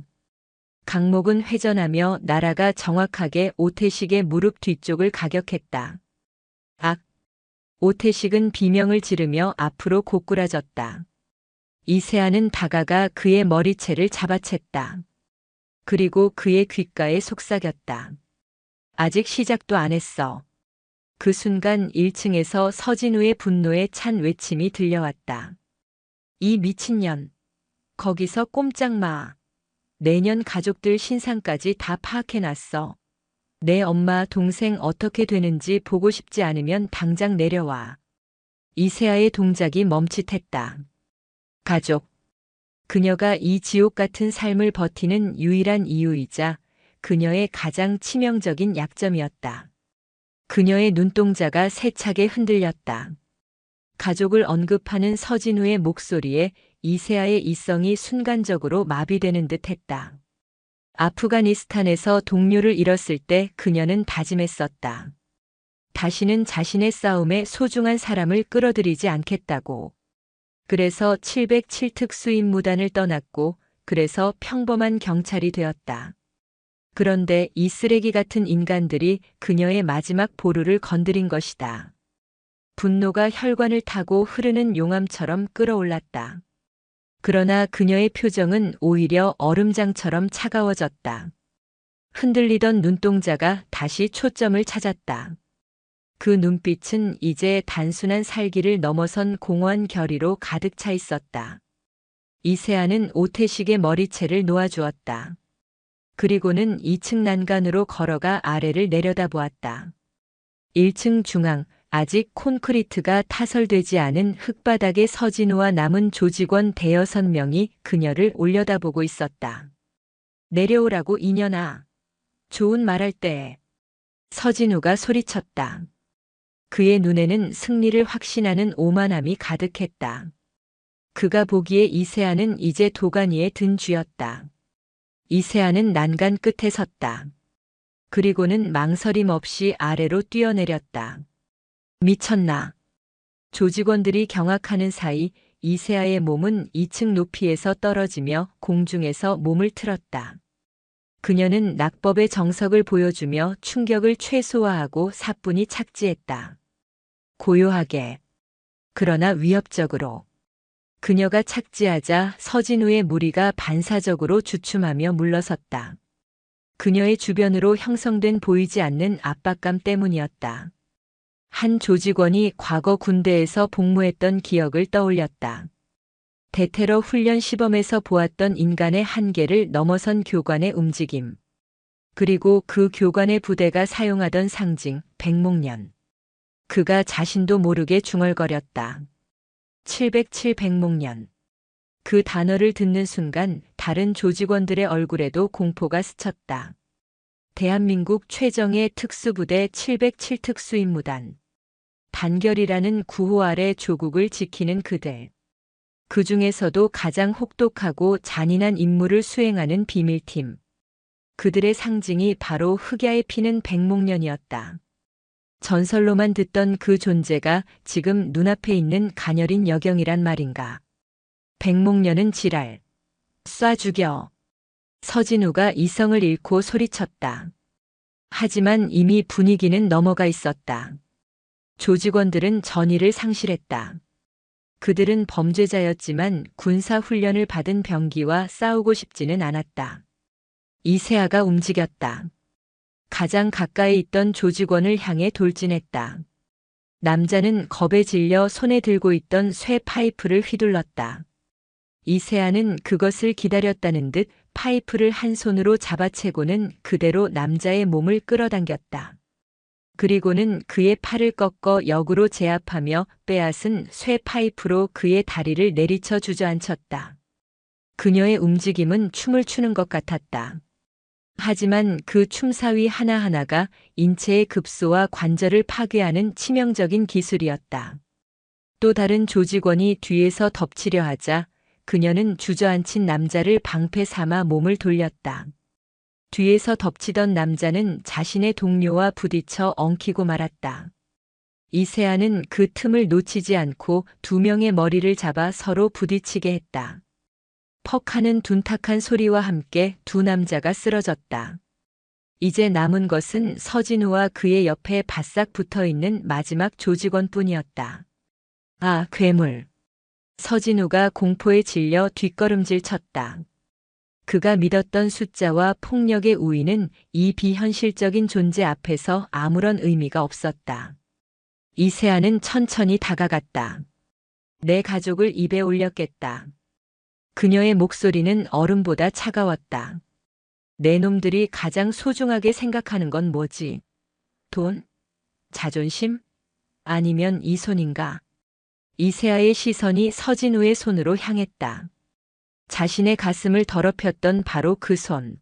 Speaker 1: 강목은 회전하며 날아가 정확하게 오태식의 무릎 뒤쪽을 가격했다. 악! 오태식은 비명을 지르며 앞으로 고꾸라졌다. 이세아는 다가가 그의 머리채를 잡아챘다. 그리고 그의 귓가에 속삭였다. 아직 시작도 안 했어. 그 순간 1층에서 서진우의 분노에 찬 외침이 들려왔다. 이 미친년. 거기서 꼼짝 마. 내년 가족들 신상까지 다 파악해놨어. 내 엄마, 동생 어떻게 되는지 보고 싶지 않으면 당장 내려와. 이세아의 동작이 멈칫했다. 가족. 그녀가 이 지옥 같은 삶을 버티는 유일한 이유이자 그녀의 가장 치명적인 약점이었다. 그녀의 눈동자가 세차게 흔들렸다. 가족을 언급하는 서진우의 목소리에 이세아의 이성이 순간적으로 마비되는 듯 했다. 아프가니스탄에서 동료를 잃었을 때 그녀는 다짐했었다. 다시는 자신의 싸움에 소중한 사람을 끌어들이지 않겠다고. 그래서 707 특수임무단을 떠났고, 그래서 평범한 경찰이 되었다. 그런데 이 쓰레기 같은 인간들이 그녀의 마지막 보루를 건드린 것이다. 분노가 혈관을 타고 흐르는 용암처럼 끓어올랐다. 그러나 그녀의 표정은 오히려 얼음장처럼 차가워졌다. 흔들리던 눈동자가 다시 초점을 찾았다. 그 눈빛은 이제 단순한 살기를 넘어선 공허한 결의로 가득 차 있었다. 이세아는 오태식의 머리채를 놓아주었다. 그리고는 2층 난간으로 걸어가 아래를 내려다보았다. 1층 중앙, 아직 콘크리트가 타설되지 않은 흙바닥에 서진우와 남은 조직원 대여섯 명이 그녀를 올려다보고 있었다. 내려오라고 이년아. 좋은 말할 때. 서진우가 소리쳤다. 그의 눈에는 승리를 확신하는 오만함이 가득했다. 그가 보기에 이세아는 이제 도가니에 든 쥐였다. 이세아는 난간 끝에 섰다. 그리고는 망설임 없이 아래로 뛰어내렸다. 미쳤나? 조직원들이 경악하는 사이 이세아의 몸은 2층 높이에서 떨어지며 공중에서 몸을 틀었다. 그녀는 낙법의 정석을 보여주며 충격을 최소화하고 사뿐히 착지했다. 고요하게. 그러나 위협적으로. 그녀가 착지하자 서진우의 무리가 반사적으로 주춤하며 물러섰다. 그녀의 주변으로 형성된 보이지 않는 압박감 때문이었다. 한 조직원이 과거 군대에서 복무했던 기억을 떠올렸다. 대테러 훈련 시범에서 보았던 인간의 한계를 넘어선 교관의 움직임. 그리고 그 교관의 부대가 사용하던 상징, 백목련. 그가 자신도 모르게 중얼거렸다. 707 백목련. 그 단어를 듣는 순간 다른 조직원들의 얼굴에도 공포가 스쳤다. 대한민국 최정예 특수부대 707 특수임무단. 단결이라는 구호 아래 조국을 지키는 그들. 그 중에서도 가장 혹독하고 잔인한 임무를 수행하는 비밀팀. 그들의 상징이 바로 흑야에 피는 백목련이었다. 전설로만 듣던 그 존재가 지금 눈앞에 있는 가녀린 여경이란 말인가. 백목련은 지랄. 쏴 죽여. 서진우가 이성을 잃고 소리쳤다. 하지만 이미 분위기는 넘어가 있었다. 조직원들은 전의를 상실했다. 그들은 범죄자였지만 군사훈련을 받은 병기와 싸우고 싶지는 않았다. 이세아가 움직였다. 가장 가까이 있던 조직원을 향해 돌진했다. 남자는 겁에 질려 손에 들고 있던 쇠 파이프를 휘둘렀다. 이세아는 그것을 기다렸다는 듯 파이프를 한 손으로 잡아채고는 그대로 남자의 몸을 끌어당겼다. 그리고는 그의 팔을 꺾어 역으로 제압하며 빼앗은 쇠 파이프로 그의 다리를 내리쳐 주저앉혔다. 그녀의 움직임은 춤을 추는 것 같았다. 하지만 그 춤사위 하나하나가 인체의 급소와 관절을 파괴하는 치명적인 기술이었다. 또 다른 조직원이 뒤에서 덮치려 하자 그녀는 주저앉힌 남자를 방패 삼아 몸을 돌렸다. 뒤에서 덮치던 남자는 자신의 동료와 부딪혀 엉키고 말았다. 이세아는 그 틈을 놓치지 않고 두 명의 머리를 잡아 서로 부딪히게 했다. 퍽 하는 둔탁한 소리와 함께 두 남자가 쓰러졌다. 이제 남은 것은 서진우와 그의 옆에 바싹 붙어 있는 마지막 조직원뿐이었다. 아, 괴물. 서진우가 공포에 질려 뒷걸음질 쳤다. 그가 믿었던 숫자와 폭력의 우위는 이 비현실적인 존재 앞에서 아무런 의미가 없었다. 이세아는 천천히 다가갔다. 내 가족을 입에 올렸겠다. 그녀의 목소리는 얼음보다 차가웠다. 내 놈들이 가장 소중하게 생각하는 건 뭐지? 돈? 자존심? 아니면 이 손인가? 이세아의 시선이 서진우의 손으로 향했다. 자신의 가슴을 더럽혔던 바로 그 손.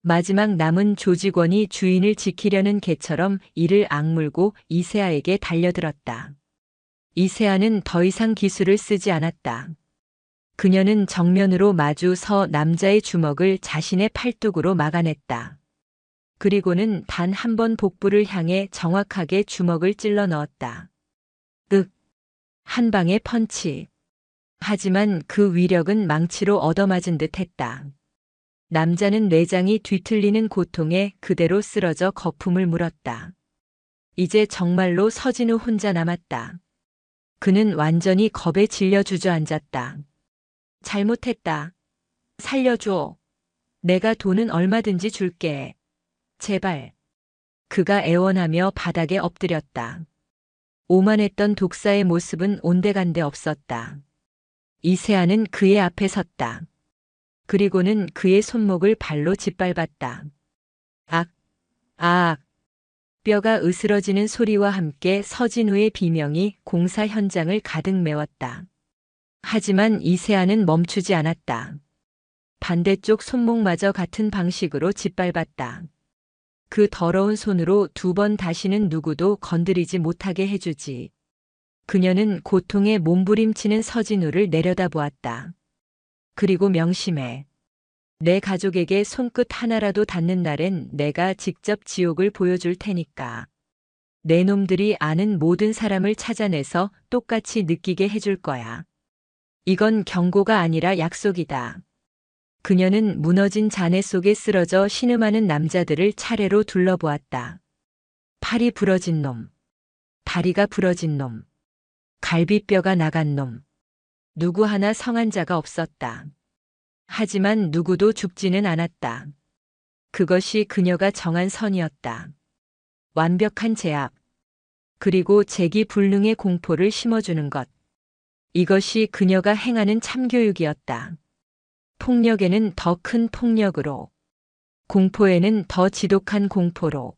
Speaker 1: 마지막 남은 조직원이 주인을 지키려는 개처럼 이를 악물고 이세아에게 달려들었다. 이세아는 더 이상 기술을 쓰지 않았다. 그녀는 정면으로 마주 서 남자의 주먹을 자신의 팔뚝으로 막아냈다. 그리고는 단 한 번 복부를 향해 정확하게 주먹을 찔러 넣었다. 한 방의 펀치. 하지만 그 위력은 망치로 얻어맞은 듯 했다. 남자는 내장이 뒤틀리는 고통에 그대로 쓰러져 거품을 물었다. 이제 정말로 서진우 혼자 남았다. 그는 완전히 겁에 질려 주저앉았다. 잘못했다. 살려줘. 내가 돈은 얼마든지 줄게. 제발. 그가 애원하며 바닥에 엎드렸다. 오만했던 독사의 모습은 온데간데 없었다. 이세아는 그의 앞에 섰다. 그리고는 그의 손목을 발로 짓밟았다. 악, 악. 뼈가 으스러지는 소리와 함께 서진우의 비명이 공사 현장을 가득 메웠다. 하지만 이세아는 멈추지 않았다. 반대쪽 손목마저 같은 방식으로 짓밟았다. 그 더러운 손으로 두 번 다시는 누구도 건드리지 못하게 해주지. 그녀는 고통에 몸부림치는 서진우를 내려다보았다. 그리고 명심해. 내 가족에게 손끝 하나라도 닿는 날엔 내가 직접 지옥을 보여줄 테니까. 내 놈들이 아는 모든 사람을 찾아내서 똑같이 느끼게 해줄 거야. 이건 경고가 아니라 약속이다. 그녀는 무너진 잔해 속에 쓰러져 신음하는 남자들을 차례로 둘러보았다. 팔이 부러진 놈, 다리가 부러진 놈, 갈비뼈가 나간 놈. 누구 하나 성한 자가 없었다. 하지만 누구도 죽지는 않았다. 그것이 그녀가 정한 선이었다. 완벽한 제압. 그리고 재기불능의 공포를 심어주는 것. 이것이 그녀가 행하는 참교육이었다. 폭력에는 더 큰 폭력으로, 공포에는 더 지독한 공포로.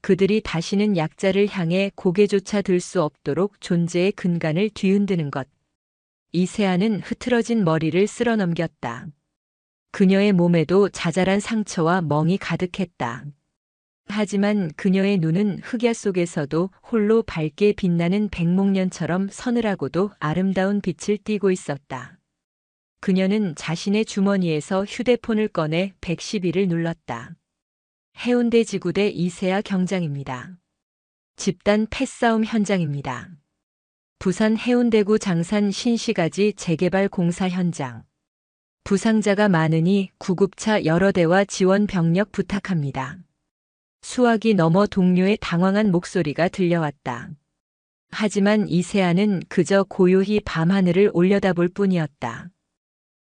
Speaker 1: 그들이 다시는 약자를 향해 고개조차 들 수 없도록 존재의 근간을 뒤흔드는 것. 이세아는 흐트러진 머리를 쓸어 넘겼다. 그녀의 몸에도 자잘한 상처와 멍이 가득했다. 하지만 그녀의 눈은 흑야 속에서도 홀로 밝게 빛나는 백목련처럼 서늘하고도 아름다운 빛을 띠고 있었다. 그녀는 자신의 주머니에서 휴대폰을 꺼내 112를 눌렀다. 해운대 지구대 이세아 경장입니다. 집단 패싸움 현장입니다. 부산 해운대구 장산 신시가지 재개발 공사 현장. 부상자가 많으니 구급차 여러 대와 지원 병력 부탁합니다. 수화기 너머 동료의 당황한 목소리가 들려왔다. 하지만 이세아는 그저 고요히 밤하늘을 올려다볼 뿐이었다.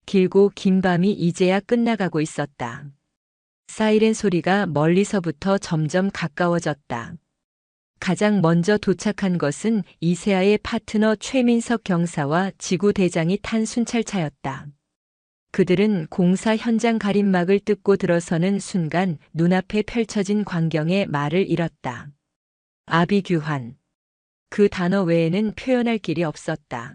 Speaker 1: 길고 긴 밤이 이제야 끝나가고 있었다. 사이렌 소리가 멀리서부터 점점 가까워졌다. 가장 먼저 도착한 것은 이세아의 파트너 최민석 경사와 지구대장이 탄 순찰차였다. 그들은 공사 현장 가림막을 뜯고 들어서는 순간 눈앞에 펼쳐진 광경에 말을 잃었다. 아비규환. 그 단어 외에는 표현할 길이 없었다.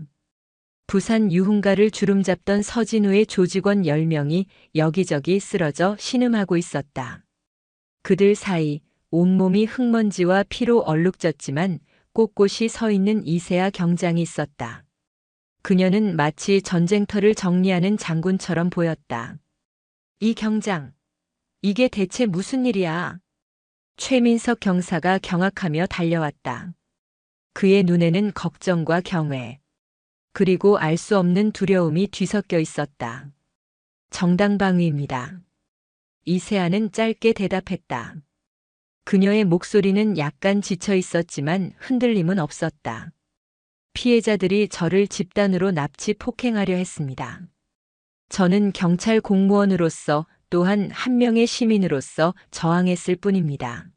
Speaker 1: 부산 유흥가를 주름잡던 서진우의 조직원 10명이 여기저기 쓰러져 신음하고 있었다. 그들 사이 온몸이 흙먼지와 피로 얼룩졌지만 꼿꼿이 서 있는 이세아 경장이 있었다. 그녀는 마치 전쟁터를 정리하는 장군처럼 보였다. 이 경장, 이게 대체 무슨 일이야? 최민석 경사가 경악하며 달려왔다. 그의 눈에는 걱정과 경외, 그리고 알 수 없는 두려움이 뒤섞여 있었다. 정당방위입니다. 이세아는 짧게 대답했다. 그녀의 목소리는 약간 지쳐 있었지만 흔들림은 없었다. 피해자들이 저를 집단으로 납치 폭행하려 했습니다. 저는 경찰 공무원으로서 또한 한 명의 시민으로서 저항했을 뿐입니다.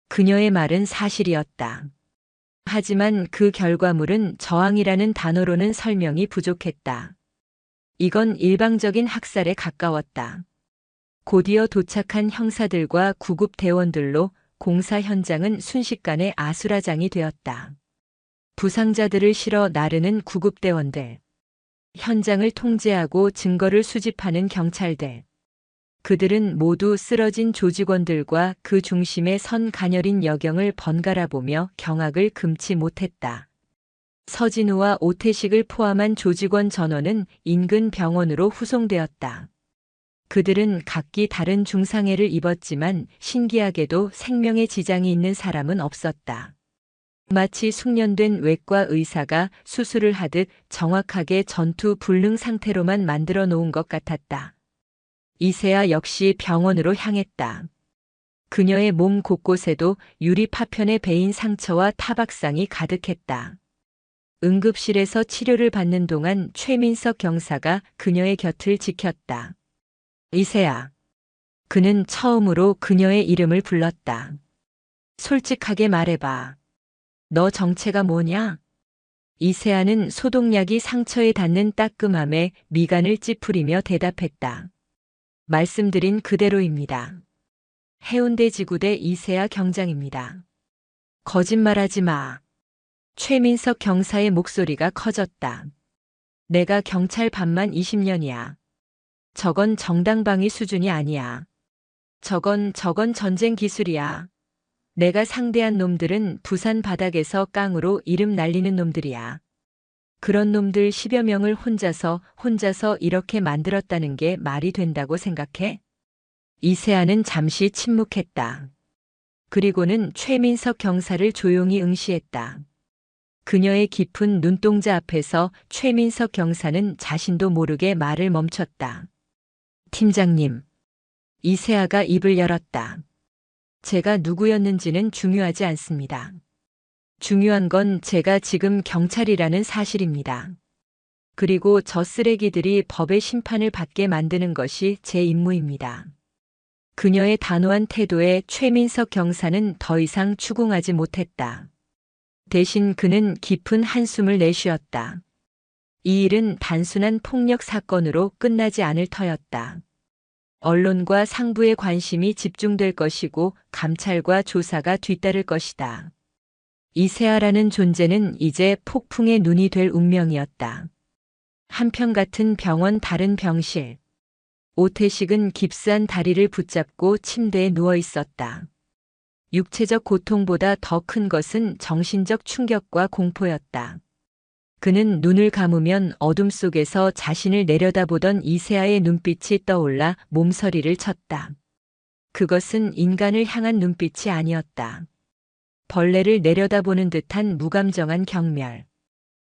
Speaker 1: 그녀의 말은 사실이었다. 하지만 그 결과물은 저항이라는 단어로는 설명이 부족했다. 이건 일방적인 학살에 가까웠다. 곧이어 도착한 형사들과 구급 대원들로 공사 현장은 순식간에 아수라장이 되었다. 부상자들을 실어 나르는 구급 대원들, 현장을 통제하고 증거를 수집하는 경찰들. 그들은 모두 쓰러진 조직원들과 그 중심에 선 가녀린 여경을 번갈아 보며 경악을 금치 못했다. 서진우와 오태식을 포함한 조직원 전원은 인근 병원으로 후송되었다. 그들은 각기 다른 중상해를 입었지만 신기하게도 생명에 지장이 있는 사람은 없었다. 마치 숙련된 외과 의사가 수술을 하듯 정확하게 전투 불능 상태로만 만들어 놓은 것 같았다. 이세아 역시 병원으로 향했다. 그녀의 몸 곳곳에도 유리 파편에 베인 상처와 타박상이 가득했다. 응급실에서 치료를 받는 동안 최민석 경사가 그녀의 곁을 지켰다. 이세아. 그는 처음으로 그녀의 이름을 불렀다. 솔직하게 말해봐. 너 정체가 뭐냐? 이세아는 소독약이 상처에 닿는 따끔함에 미간을 찌푸리며 대답했다. 말씀드린 그대로입니다. 해운대 지구대 이세아 경장입니다. 거짓말하지 마. 최민석 경사의 목소리가 커졌다. 내가 경찰 반만 20년이야. 저건 정당방위 수준이 아니야. 저건 전쟁 기술이야. 내가 상대한 놈들은 부산 바닥에서 깡으로 이름 날리는 놈들이야. 그런 놈들 10여 명을 혼자서 이렇게 만들었다는 게 말이 된다고 생각해? 이세아는 잠시 침묵했다. 그리고는 최민석 경사를 조용히 응시했다. 그녀의 깊은 눈동자 앞에서 최민석 경사는 자신도 모르게 말을 멈췄다. 팀장님. 이세아가 입을 열었다. 제가 누구였는지는 중요하지 않습니다. 중요한 건 제가 지금 경찰이라는 사실입니다. 그리고 저 쓰레기들이 법의 심판을 받게 만드는 것이 제 임무입니다. 그녀의 단호한 태도에 최민석 경사는 더 이상 추궁하지 못했다. 대신 그는 깊은 한숨을 내쉬었다. 이 일은 단순한 폭력 사건으로 끝나지 않을 터였다. 언론과 상부의 관심이 집중될 것이고 감찰과 조사가 뒤따를 것이다. 이세아라는 존재는 이제 폭풍의 눈이 될 운명이었다. 한편같은 병원 다른 병실. 오태식은 깁스한 다리를 붙잡고 침대에 누워 있었다. 육체적 고통보다 더 큰 것은 정신적 충격과 공포였다. 그는 눈을 감으면 어둠 속에서 자신을 내려다보던 이세아의 눈빛이 떠올라 몸서리를 쳤다. 그것은 인간을 향한 눈빛이 아니었다. 벌레를 내려다보는 듯한 무감정한 경멸.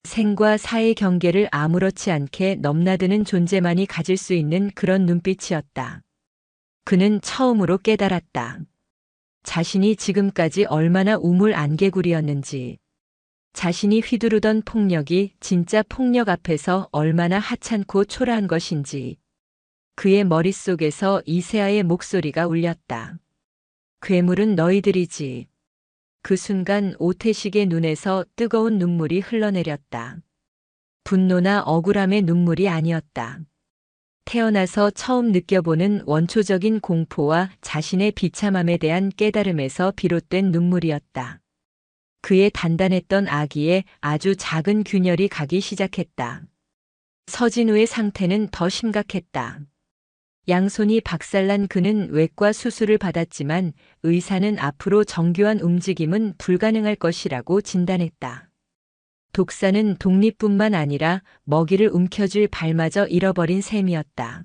Speaker 1: 생과 사의 경계를 아무렇지 않게 넘나드는 존재만이 가질 수 있는 그런 눈빛이었다. 그는 처음으로 깨달았다. 자신이 지금까지 얼마나 우물 안개구리였는지, 자신이 휘두르던 폭력이 진짜 폭력 앞에서 얼마나 하찮고 초라한 것인지. 그의 머릿속에서 이세아의 목소리가 울렸다. 괴물은 너희들이지. 그 순간 오태식의 눈에서 뜨거운 눈물이 흘러내렸다. 분노나 억울함의 눈물이 아니었다. 태어나서 처음 느껴보는 원초적인 공포와 자신의 비참함에 대한 깨달음에서 비롯된 눈물이었다. 그의 단단했던 아기에 아주 작은 균열이 가기 시작했다. 서진우의 상태는 더 심각했다. 양손이 박살난 그는 외과 수술을 받았지만 의사는 앞으로 정교한 움직임은 불가능할 것이라고 진단했다. 독사는 독립뿐만 아니라 먹이를 움켜쥘 발마저 잃어버린 셈이었다.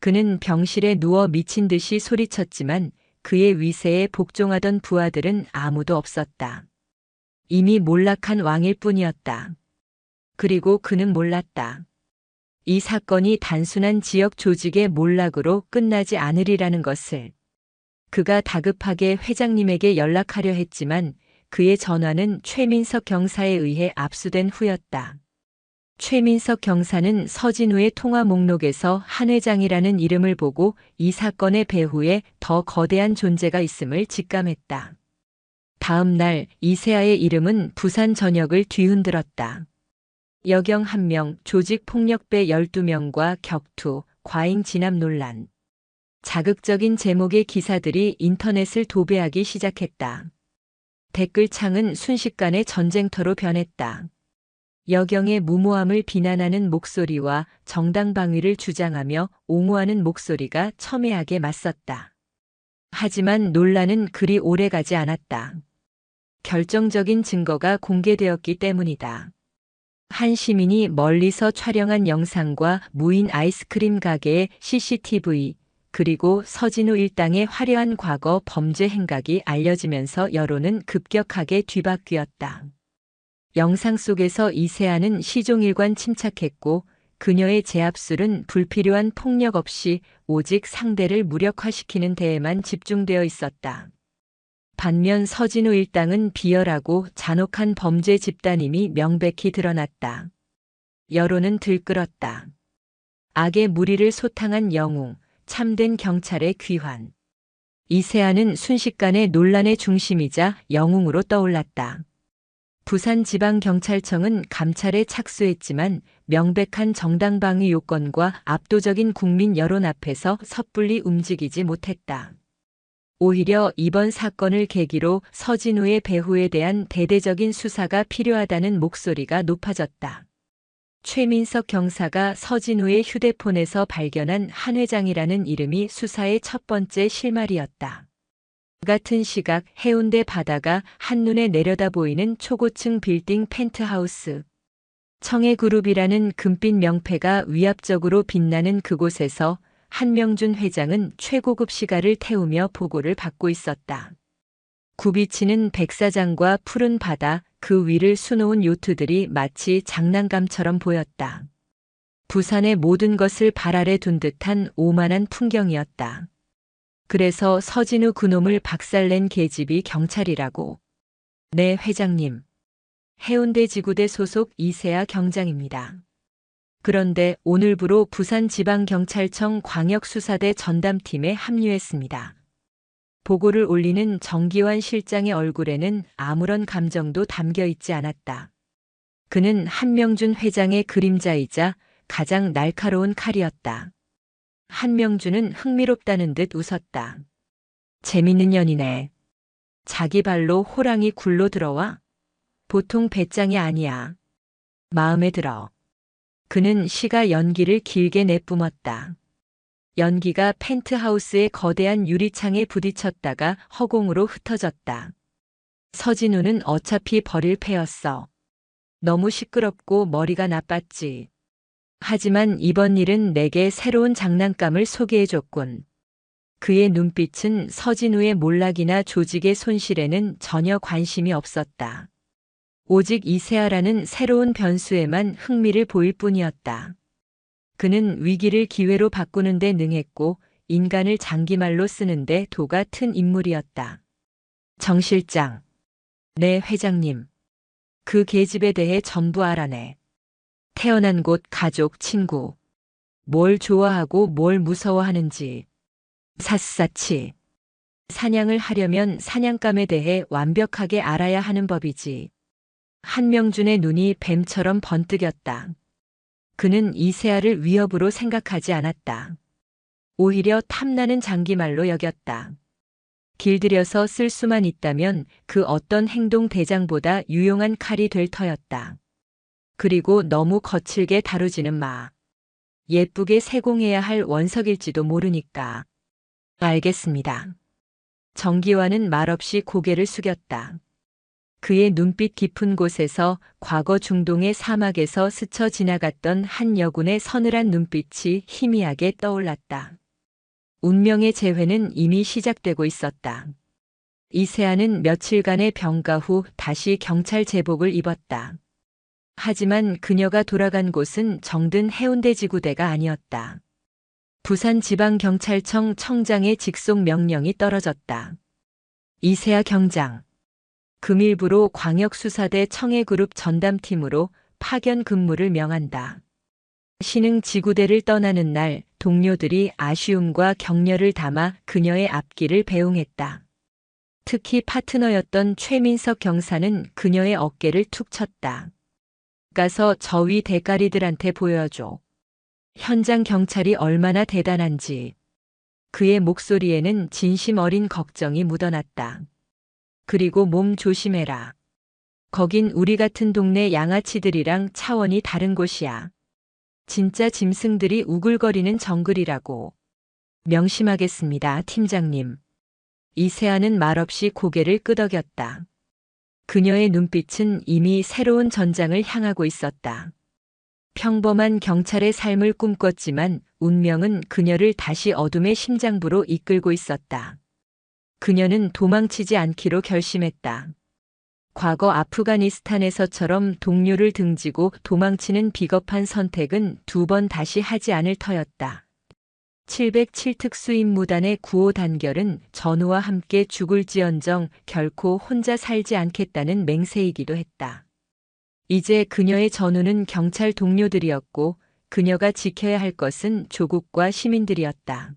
Speaker 1: 그는 병실에 누워 미친 듯이 소리쳤지만 그의 위세에 복종하던 부하들은 아무도 없었다. 이미 몰락한 왕일 뿐이었다. 그리고 그는 몰랐다. 이 사건이 단순한 지역 조직의 몰락으로 끝나지 않으리라는 것을. 그가 다급하게 회장님에게 연락하려 했지만 그의 전화는 최민석 경사에 의해 압수된 후였다. 최민석 경사는 서진우의 통화 목록에서 한 회장이라는 이름을 보고 이 사건의 배후에 더 거대한 존재가 있음을 직감했다. 다음 날 이세아의 이름은 부산 전역을 뒤흔들었다. 여경 1명, 조직폭력배 12명과 격투, 과잉 진압 논란. 자극적인 제목의 기사들이 인터넷을 도배하기 시작했다. 댓글창은 순식간에 전쟁터로 변했다. 여경의 무모함을 비난하는 목소리와 정당 방위를 주장하며 옹호하는 목소리가 첨예하게 맞섰다. 하지만 논란은 그리 오래가지 않았다. 결정적인 증거가 공개되었기 때문이다. 한 시민이 멀리서 촬영한 영상과 무인 아이스크림 가게의 CCTV, 그리고 서진우 일당의 화려한 과거 범죄 행각이 알려지면서 여론은 급격하게 뒤바뀌었다. 영상 속에서 이세아는 시종일관 침착했고 그녀의 제압술은 불필요한 폭력 없이 오직 상대를 무력화시키는 데에만 집중되어 있었다. 반면 서진우 일당은 비열하고 잔혹한 범죄 집단임이 명백히 드러났다. 여론은 들끓었다. 악의 무리를 소탕한 영웅, 참된 경찰의 귀환. 이세아는 순식간에 논란의 중심이자 영웅으로 떠올랐다. 부산지방경찰청은 감찰에 착수했지만 명백한 정당방위 요건과 압도적인 국민 여론 앞에서 섣불리 움직이지 못했다. 오히려 이번 사건을 계기로 서진우의 배후에 대한 대대적인 수사가 필요하다는 목소리가 높아졌다. 최민석 경사가 서진우의 휴대폰에서 발견한 한 회장이라는 이름이 수사의 첫 번째 실마리였다. 같은 시각 해운대 바다가 한눈에 내려다 보이는 초고층 빌딩 펜트하우스. 청해그룹이라는 금빛 명패가 위압적으로 빛나는 그곳에서 한명준 회장은 최고급 시가를 태우며 보고를 받고 있었다. 굽이치는 백사장과 푸른 바다, 그 위를 수놓은 요트들이 마치 장난감처럼 보였다. 부산의 모든 것을 발 아래 둔 듯한 오만한 풍경이었다. 그래서 서진우 그놈을 박살낸 계집이 경찰이라고. 네, 회장님. 해운대 지구대 소속 이세아 경장입니다. 그런데 오늘부로 부산지방경찰청 광역수사대 전담팀에 합류했습니다. 보고를 올리는 정기환 실장의 얼굴에는 아무런 감정도 담겨 있지 않았다. 그는 한명준 회장의 그림자이자 가장 날카로운 칼이었다. 한명준은 흥미롭다는 듯 웃었다. 재밌는 년이네. 자기 발로 호랑이 굴로 들어와? 보통 배짱이 아니야. 마음에 들어. 그는 시가 연기를 길게 내뿜었다. 연기가 펜트하우스의 거대한 유리창에 부딪혔다가 허공으로 흩어졌다. 서진우는 어차피 버릴 패였어. 너무 시끄럽고 머리가 나빴지. 하지만 이번 일은 내게 새로운 장난감을 소개해줬군. 그의 눈빛은 서진우의 몰락이나 조직의 손실에는 전혀 관심이 없었다. 오직 이세아라는 새로운 변수에만 흥미를 보일 뿐이었다. 그는 위기를 기회로 바꾸는 데 능했고 인간을 장기말로 쓰는데 도가 튼 인물이었다. 정 실장. 네, 회장님. 그 계집에 대해 전부 알아내. 태어난 곳, 가족, 친구. 뭘 좋아하고 뭘 무서워하는지. 샅샅이. 사냥을 하려면 사냥감에 대해 완벽하게 알아야 하는 법이지. 한명준의 눈이 뱀처럼 번뜩였다. 그는 이세아를 위협으로 생각하지 않았다. 오히려 탐나는 장기말로 여겼다. 길들여서 쓸 수만 있다면 그 어떤 행동 대장보다 유용한 칼이 될 터였다. 그리고 너무 거칠게 다루지는 마. 예쁘게 세공해야 할 원석일지도 모르니까. 알겠습니다. 정기환은 말없이 고개를 숙였다. 그의 눈빛 깊은 곳에서 과거 중동의 사막에서 스쳐 지나갔던 한 여군의 서늘한 눈빛이 희미하게 떠올랐다. 운명의 재회는 이미 시작되고 있었다. 이세아는 며칠간의 병가 후 다시 경찰 제복을 입었다. 하지만 그녀가 돌아간 곳은 정든 해운대 지구대가 아니었다. 부산지방경찰청 청장의 직속 명령이 떨어졌다. 이세아 경장. 금일부로 광역수사대 청해그룹 전담팀으로 파견 근무를 명한다. 신흥 지구대를 떠나는 날 동료들이 아쉬움과 격려를 담아 그녀의 앞길을 배웅했다. 특히 파트너였던 최민석 경사는 그녀의 어깨를 툭 쳤다. 가서 저 위 대가리들한테 보여줘. 현장 경찰이 얼마나 대단한지. 그의 목소리에는 진심 어린 걱정이 묻어났다. 그리고 몸 조심해라. 거긴 우리 같은 동네 양아치들이랑 차원이 다른 곳이야. 진짜 짐승들이 우글거리는 정글이라고. 명심하겠습니다, 팀장님. 이세아는 말없이 고개를 끄덕였다. 그녀의 눈빛은 이미 새로운 전장을 향하고 있었다. 평범한 경찰의 삶을 꿈꿨지만 운명은 그녀를 다시 어둠의 심장부로 이끌고 있었다. 그녀는 도망치지 않기로 결심했다. 과거 아프가니스탄에서처럼 동료를 등지고 도망치는 비겁한 선택은 2번 다시 하지 않을 터였다. 707특수임무단의 구호 단결은 전우와 함께 죽을지언정 결코 혼자 살지 않겠다는 맹세이기도 했다. 이제 그녀의 전우는 경찰 동료들이었고 그녀가 지켜야 할 것은 조국과 시민들이었다.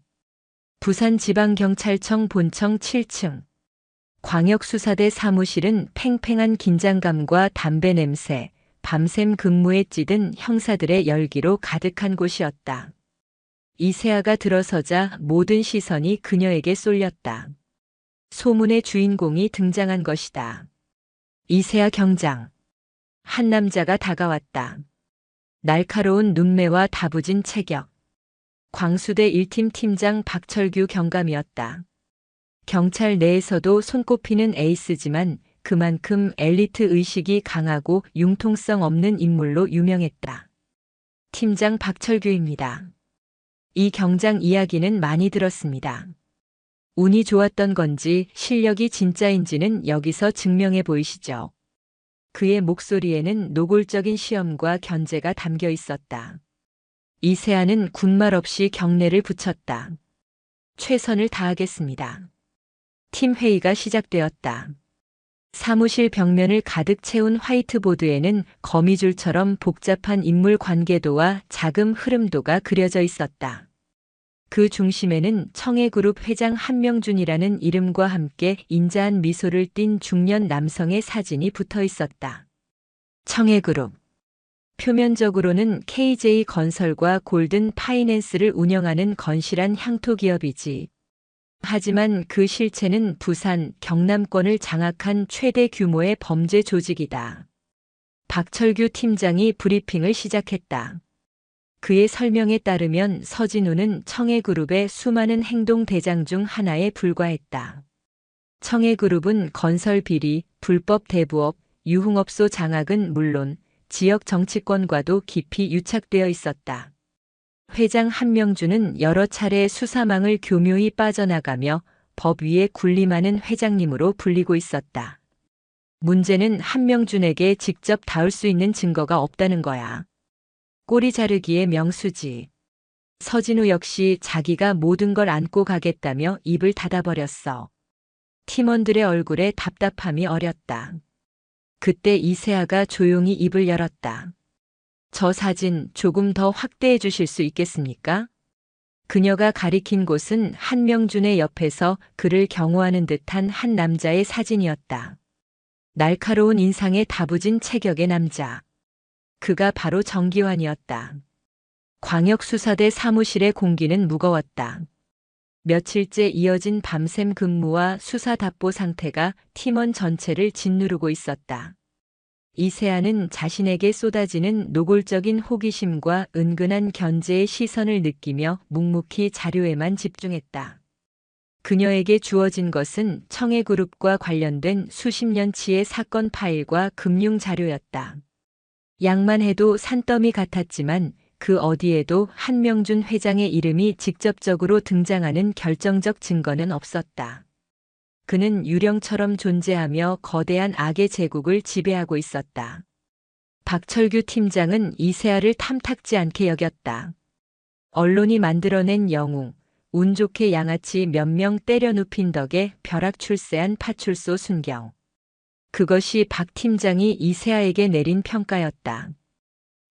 Speaker 1: 부산지방경찰청 본청 7층. 광역수사대 사무실은 팽팽한 긴장감과 담배 냄새, 밤샘 근무에 찌든 형사들의 열기로 가득한 곳이었다. 이세아가 들어서자 모든 시선이 그녀에게 쏠렸다. 소문의 주인공이 등장한 것이다. 이세아 경장. 한 남자가 다가왔다. 날카로운 눈매와 다부진 체격. 광수대 1팀 팀장 박철규 경감이었다. 경찰 내에서도 손꼽히는 에이스지만 그만큼 엘리트 의식이 강하고 융통성 없는 인물로 유명했다. 팀장 박철규입니다. 이 경장 이야기는 많이 들었습니다. 운이 좋았던 건지 실력이 진짜인지는 여기서 증명해 보이시죠. 그의 목소리에는 노골적인 시험과 견제가 담겨 있었다. 이세아는 군말 없이 경례를 붙였다. 최선을 다하겠습니다. 팀 회의가 시작되었다. 사무실 벽면을 가득 채운 화이트보드에는 거미줄처럼 복잡한 인물 관계도와 자금 흐름도가 그려져 있었다. 그 중심에는 청해그룹 회장 한명준이라는 이름과 함께 인자한 미소를 띤 중년 남성의 사진이 붙어 있었다. 청해그룹. 표면적으로는 KJ건설과 골든 파이낸스를 운영하는 건실한 향토 기업이지. 하지만 그 실체는 부산, 경남권을 장악한 최대 규모의 범죄 조직이다. 박철규 팀장이 브리핑을 시작했다. 그의 설명에 따르면 서진우는 청해그룹의 수많은 행동 대장 중 하나에 불과했다. 청해그룹은 건설 비리, 불법 대부업, 유흥업소 장악은 물론 지역 정치권과도 깊이 유착되어 있었다. 회장 한명준은 여러 차례 수사망을 교묘히 빠져나가며 법 위에 군림하는 회장님으로 불리고 있었다. 문제는 한명준에게 직접 닿을 수 있는 증거가 없다는 거야. 꼬리 자르기의 명수지. 서진우 역시 자기가 모든 걸 안고 가겠다며 입을 닫아버렸어. 팀원들의 얼굴에 답답함이 어렸다. 그때 이세아가 조용히 입을 열었다. 저 사진 조금 더 확대해 주실 수 있겠습니까? 그녀가 가리킨 곳은 한명준의 옆에서 그를 경호하는 듯한 한 남자의 사진이었다. 날카로운 인상에 다부진 체격의 남자. 그가 바로 정기환이었다. 광역수사대 사무실의 공기는 무거웠다. 며칠째 이어진 밤샘 근무와 수사 답보 상태가 팀원 전체를 짓누르고 있었다. 이세아는 자신에게 쏟아지는 노골적인 호기심과 은근한 견제의 시선을 느끼며 묵묵히 자료에만 집중했다. 그녀에게 주어진 것은 청해그룹과 관련된 수십 년치의 사건 파일과 금융 자료였다. 양만 해도 산더미 같았지만 그 어디에도 한명준 회장의 이름이 직접적으로 등장하는 결정적 증거는 없었다. 그는 유령처럼 존재하며 거대한 악의 제국을 지배하고 있었다. 박철규 팀장은 이세아를 탐탁지 않게 여겼다. 언론이 만들어낸 영웅, 운 좋게 양아치 몇 명 때려 눕힌 덕에 벼락 출세한 파출소 순경. 그것이 박 팀장이 이세아에게 내린 평가였다.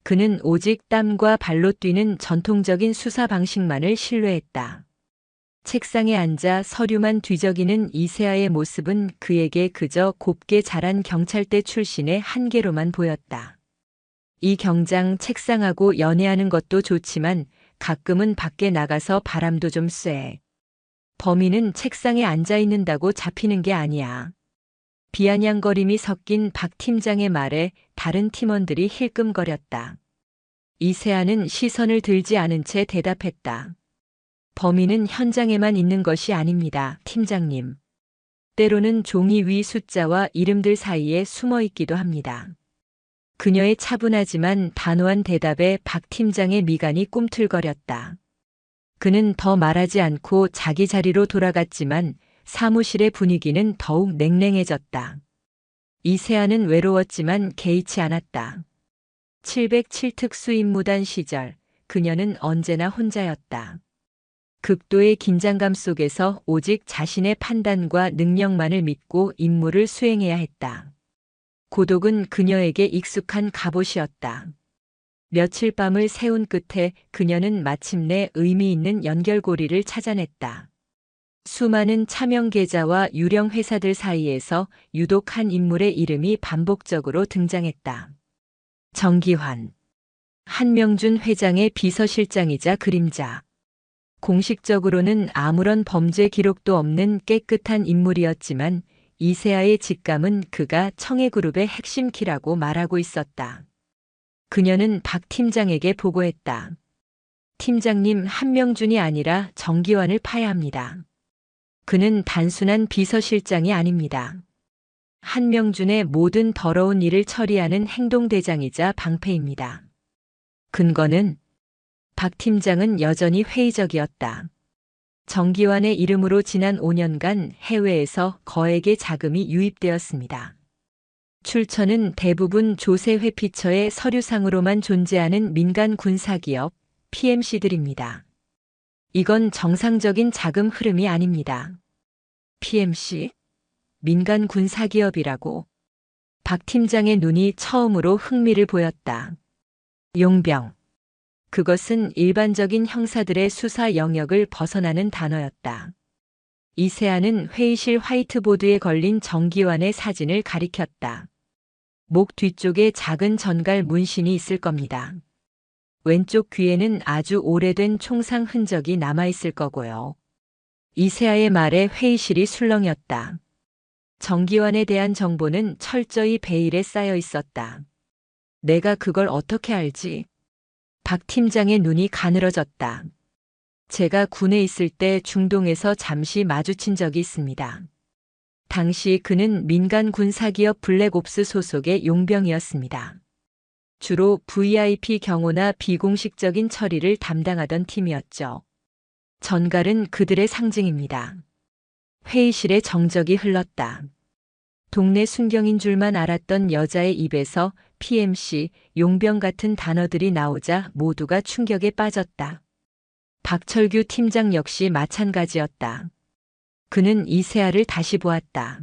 Speaker 1: 그는 오직 땀과 발로 뛰는 전통적인 수사 방식만을 신뢰했다. 책상에 앉아 서류만 뒤적이는 이세아의 모습은 그에게 그저 곱게 자란 경찰대 출신의 한계로만 보였다. 이 경장 책상하고 연애하는 것도 좋지만 가끔은 밖에 나가서 바람도 좀 쐬. 범인은 책상에 앉아 있는다고 잡히는 게 아니야. 비아냥거림이 섞인 박 팀장의 말에 다른 팀원들이 힐끔거렸다. 이세아는 시선을 들지 않은 채 대답했다. 범인은 현장에만 있는 것이 아닙니다, 팀장님. 때로는 종이 위 숫자와 이름들 사이에 숨어 있기도 합니다. 그녀의 차분하지만 단호한 대답에 박 팀장의 미간이 꿈틀거렸다. 그는 더 말하지 않고 자기 자리로 돌아갔지만 사무실의 분위기는 더욱 냉랭해졌다. 이세아는 외로웠지만 개의치 않았다. 707 특수임무단 시절 그녀는 언제나 혼자였다. 극도의 긴장감 속에서 오직 자신의 판단과 능력만을 믿고 임무를 수행해야 했다. 고독은 그녀에게 익숙한 갑옷이었다. 며칠 밤을 새운 끝에 그녀는 마침내 의미 있는 연결고리를 찾아냈다. 수많은 차명 계좌와 유령 회사들 사이에서 유독 한 인물의 이름이 반복적으로 등장했다. 정기환. 한명준 회장의 비서실장이자 그림자. 공식적으로는 아무런 범죄 기록도 없는 깨끗한 인물이었지만 이세아의 직감은 그가 청해그룹의 핵심 키라고 말하고 있었다. 그녀는 박 팀장에게 보고했다. 팀장님, 한명준이 아니라 정기환을 파야 합니다. 그는 단순한 비서실장이 아닙니다. 한명준의 모든 더러운 일을 처리하는 행동대장이자 방패입니다. 근거는? 박 팀장은 여전히 회의적이었다. 정기환의 이름으로 지난 5년간 해외에서 거액의 자금이 유입되었습니다. 출처는 대부분 조세 회피처의 서류상으로만 존재하는 민간 군사기업 PMC들입니다. 이건 정상적인 자금 흐름이 아닙니다. PMC? 민간 군사기업이라고. 박 팀장의 눈이 처음으로 흥미를 보였다. 용병. 그것은 일반적인 형사들의 수사 영역을 벗어나는 단어였다. 이세아는 회의실 화이트보드에 걸린 정기환의 사진을 가리켰다. 목 뒤쪽에 작은 전갈 문신이 있을 겁니다. 왼쪽 귀에는 아주 오래된 총상 흔적이 남아있을 거고요. 이세아의 말에 회의실이 술렁였다. 정기환에 대한 정보는 철저히 베일에 쌓여 있었다. 내가 그걸 어떻게 알지? 박 팀장의 눈이 가늘어졌다. 제가 군에 있을 때 중동에서 잠시 마주친 적이 있습니다. 당시 그는 민간 군사기업 블랙옵스 소속의 용병이었습니다. 주로 VIP 경호나 비공식적인 처리를 담당하던 팀이었죠. 전갈은 그들의 상징입니다. 회의실에 정적이 흘렀다. 동네 순경인 줄만 알았던 여자의 입에서 PMC, 용병 같은 단어들이 나오자 모두가 충격에 빠졌다. 박철규 팀장 역시 마찬가지였다. 그는 이세아를 다시 보았다.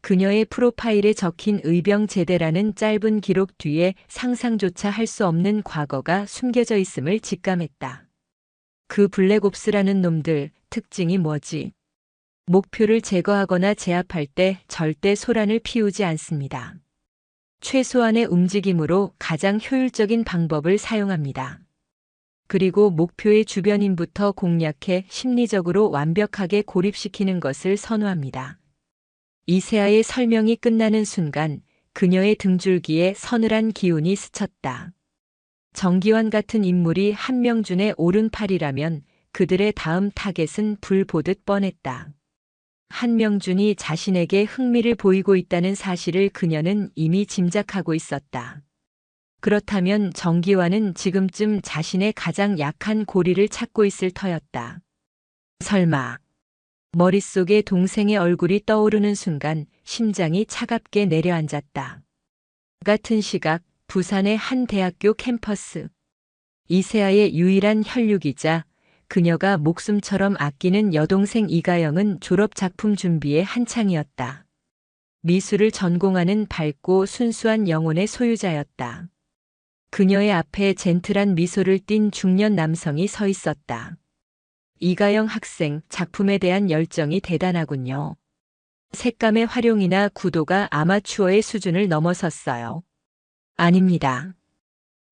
Speaker 1: 그녀의 프로파일에 적힌 의병제대라는 짧은 기록 뒤에 상상조차 할 수 없는 과거가 숨겨져 있음을 직감했다. 그 블랙옵스라는 놈들 특징이 뭐지? 목표를 제거하거나 제압할 때 절대 소란을 피우지 않습니다. 최소한의 움직임으로 가장 효율적인 방법을 사용합니다. 그리고 목표의 주변인부터 공략해 심리적으로 완벽하게 고립시키는 것을 선호합니다. 이세아의 설명이 끝나는 순간 그녀의 등줄기에 서늘한 기운이 스쳤다. 정기환 같은 인물이 한명준의 오른팔이라면 그들의 다음 타겟은 불 보듯 뻔했다. 한명준이 자신에게 흥미를 보이고 있다는 사실을 그녀는 이미 짐작하고 있었다. 그렇다면 정기환은 지금쯤 자신의 가장 약한 고리를 찾고 있을 터였다. 설마. 머릿속에 동생의 얼굴이 떠오르는 순간 심장이 차갑게 내려앉았다. 같은 시각 부산의 한 대학교 캠퍼스. 이세아의 유일한 혈육이자 그녀가 목숨처럼 아끼는 여동생 이가영은 졸업 작품 준비에 한창이었다. 미술을 전공하는 밝고 순수한 영혼의 소유자였다. 그녀의 앞에 젠틀한 미소를 띤 중년 남성이 서 있었다. 이가영 학생, 작품에 대한 열정이 대단하군요. 색감의 활용이나 구도가 아마추어의 수준을 넘어섰어요. 아닙니다.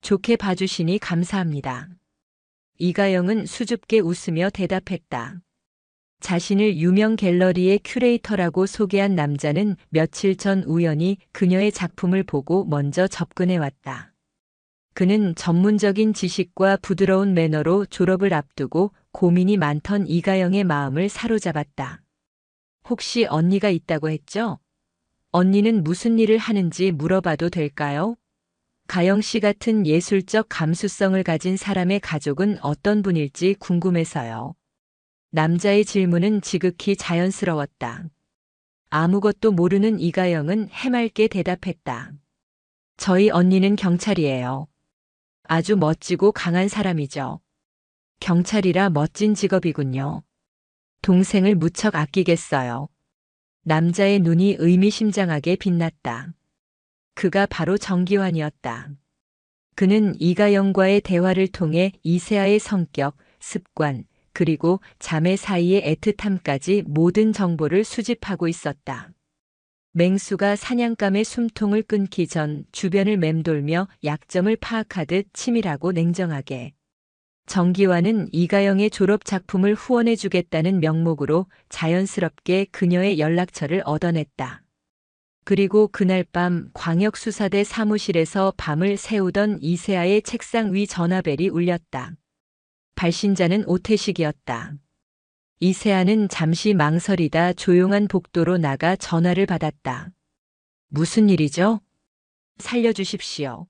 Speaker 1: 좋게 봐주시니 감사합니다. 이가영은 수줍게 웃으며 대답했다. 자신을 유명 갤러리의 큐레이터라고 소개한 남자는 며칠 전 우연히 그녀의 작품을 보고 먼저 접근해 왔다. 그는 전문적인 지식과 부드러운 매너로 졸업을 앞두고 고민이 많던 이가영의 마음을 사로잡았다. 혹시 언니가 있다고 했죠? 언니는 무슨 일을 하는지 물어봐도 될까요? 가영 씨 같은 예술적 감수성을 가진 사람의 가족은 어떤 분일지 궁금해서요. 남자의 질문은 지극히 자연스러웠다. 아무것도 모르는 이가영은 해맑게 대답했다. 저희 언니는 경찰이에요. 아주 멋지고 강한 사람이죠. 경찰이라 멋진 직업이군요. 동생을 무척 아끼겠어요. 남자의 눈이 의미심장하게 빛났다. 그가 바로 정기환이었다. 그는 이가영과의 대화를 통해 이세아의 성격, 습관, 그리고 자매 사이의 애틋함까지 모든 정보를 수집하고 있었다. 맹수가 사냥감의 숨통을 끊기 전 주변을 맴돌며 약점을 파악하듯 치밀하고 냉정하게. 정기환은 이가영의 졸업 작품을 후원해주겠다는 명목으로 자연스럽게 그녀의 연락처를 얻어냈다. 그리고 그날 밤 광역수사대 사무실에서 밤을 새우던 이세아의 책상 위 전화벨이 울렸다. 발신자는 오태식이었다. 이세아는 잠시 망설이다 조용한 복도로 나가 전화를 받았다. 무슨 일이죠? 살려주십시오.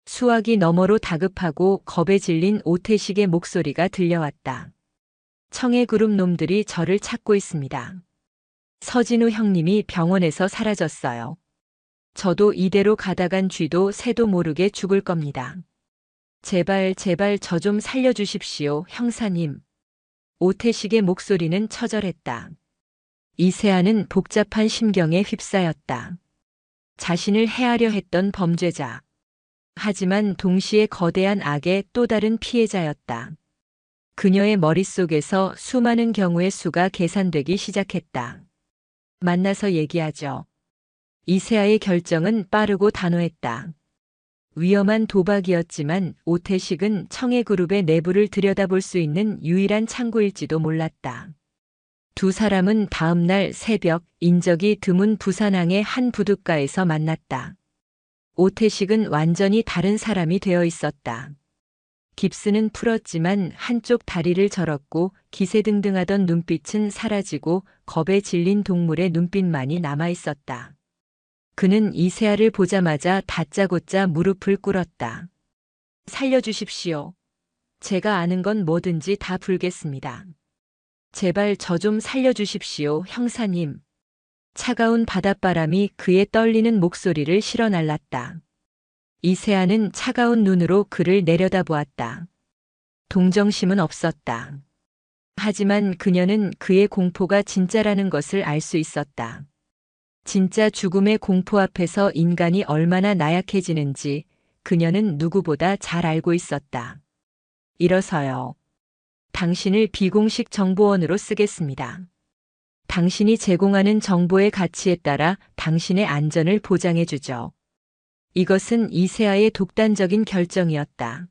Speaker 1: 수화기 너머로 다급하고 겁에 질린 오태식의 목소리가 들려왔다. 청해그룹 놈들이 저를 찾고 있습니다. 서진우 형님이 병원에서 사라졌어요. 저도 이대로 가다간 쥐도 새도 모르게 죽을 겁니다. 제발 저 좀 살려주십시오, 형사님. 오태식의 목소리는 처절했다. 이세아는 복잡한 심경에 휩싸였다. 자신을 해하려 했던 범죄자. 하지만 동시에 거대한 악의 또 다른 피해자였다. 그녀의 머릿속에서 수많은 경우의 수가 계산되기 시작했다. 만나서 얘기하죠. 이세아의 결정은 빠르고 단호했다. 위험한 도박이었지만 오태식은 청해그룹의 내부를 들여다볼 수 있는 유일한 창구일지도 몰랐다. 두 사람은 다음 날 새벽 인적이 드문 부산항의 한 부둣가에서 만났다. 오태식은 완전히 다른 사람이 되어 있었다. 깁스는 풀었지만 한쪽 다리를 절었고 기세등등하던 눈빛은 사라지고 겁에 질린 동물의 눈빛만이 남아 있었다. 그는 이세아를 보자마자 다짜고짜 무릎을 꿇었다. 살려주십시오. 제가 아는 건 뭐든지 다 불겠습니다. 제발 저 좀 살려주십시오, 형사님. 차가운 바닷바람이 그의 떨리는 목소리를 실어날랐다. 이세아는 차가운 눈으로 그를 내려다보았다. 동정심은 없었다. 하지만 그녀는 그의 공포가 진짜라는 것을 알 수 있었다. 진짜 죽음의 공포 앞에서 인간이 얼마나 나약해지는지 그녀는 누구보다 잘 알고 있었다. 일어서요. 당신을 비공식 정보원으로 쓰겠습니다. 당신이 제공하는 정보의 가치에 따라 당신의 안전을 보장해 주죠. 이것은 이세아의 독단적인 결정이었다.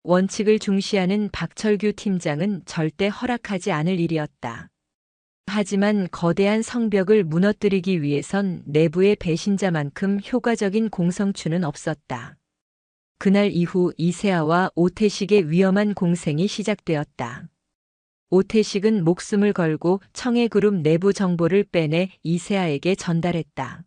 Speaker 1: 원칙을 중시하는 박철규 팀장은 절대 허락하지 않을 일이었다. 하지만 거대한 성벽을 무너뜨리기 위해선 내부의 배신자만큼 효과적인 공성추는 없었다. 그날 이후 이세아와 오태식의 위험한 공생이 시작되었다. 오태식은 목숨을 걸고 청해그룹 내부 정보를 빼내 이세아에게 전달했다.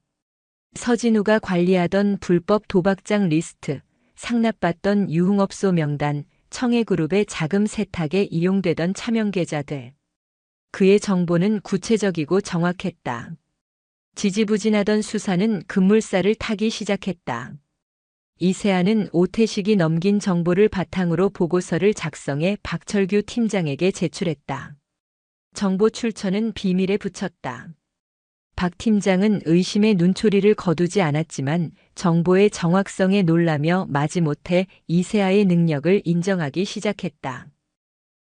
Speaker 1: 서진우가 관리하던 불법 도박장 리스트, 상납받던 유흥업소 명단, 청해그룹의 자금 세탁에 이용되던 차명 계좌들. 그의 정보는 구체적이고 정확했다. 지지부진하던 수사는 급물살을 타기 시작했다. 이세아는 오태식이 넘긴 정보를 바탕으로 보고서를 작성해 박철규 팀장에게 제출했다. 정보 출처는 비밀에 붙였다. 박 팀장은 의심의 눈초리를 거두지 않았지만 정보의 정확성에 놀라며 마지못해 이세아의 능력을 인정하기 시작했다.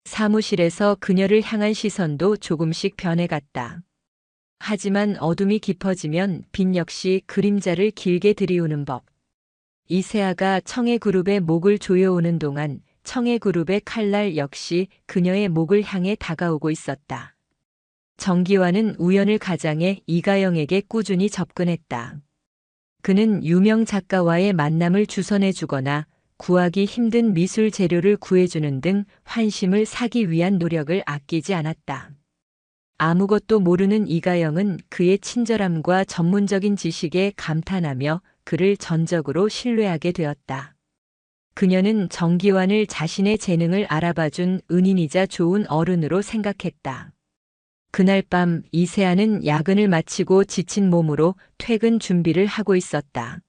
Speaker 1: 사무실에서 그녀를 향한 시선도 조금씩 변해갔다. 하지만 어둠이 깊어지면 빛 역시 그림자를 길게 들이우는 법. 이세아가 청해그룹의 목을 조여오는 동안 청해그룹의 칼날 역시 그녀의 목을 향해 다가오고 있었다. 정기환은 우연을 가장해 이가영에게 꾸준히 접근했다. 그는 유명 작가와의 만남을 주선해 주거나 구하기 힘든 미술 재료를 구해주는 등 환심을 사기 위한 노력을 아끼지 않았다. 아무것도 모르는 이가영은 그의 친절함과 전문적인 지식에 감탄하며 그를 전적으로 신뢰하게 되었다. 그녀는 정기환을 자신의 재능을 알아봐준 은인이자 좋은 어른으로 생각했다. 그날 밤 이세아는 야근을 마치고 지친 몸으로 퇴근 준비를 하고 있었다.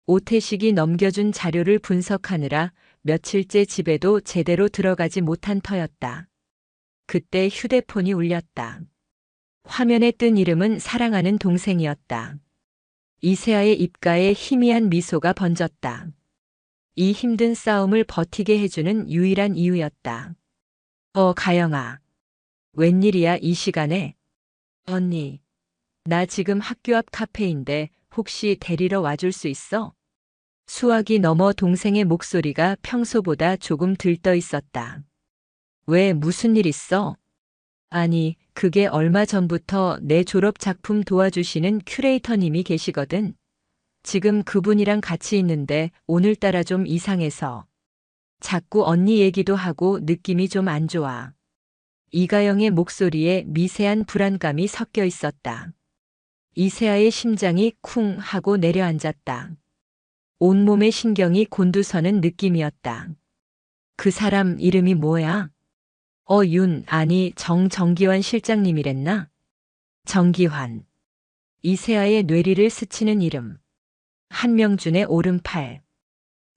Speaker 1: 오태식이 넘겨준 자료를 분석하느라 며칠째 집에도 제대로 들어가지 못한 터였다. 그때 휴대폰이 울렸다. 화면에 뜬 이름은 사랑하는 동생이었다. 이세아의 입가에 희미한 미소가 번졌다. 이 힘든 싸움을 버티게 해주는 유일한 이유였다. 가영아. 웬일이야 이 시간에? 언니. 나 지금 학교 앞 카페인데 혹시 데리러 와줄 수 있어? 수화기 너머 동생의 목소리가 평소보다 조금 들떠 있었다. 왜 무슨 일 있어? 아니, 그게 얼마 전부터 내 졸업 작품 도와주시는 큐레이터님이 계시거든. 지금 그분이랑 같이 있는데 오늘따라 좀 이상해서. 자꾸 언니 얘기도 하고 느낌이 좀 안 좋아. 이가영의 목소리에 미세한 불안감이 섞여 있었다. 이세아의 심장이 쿵 하고 내려앉았다. 온몸의 신경이 곤두서는 느낌이었다. 그 사람 이름이 뭐야? 아니 정기환 실장님이랬나? 정기환. 이세아의 뇌리를 스치는 이름. 한명준의 오른팔.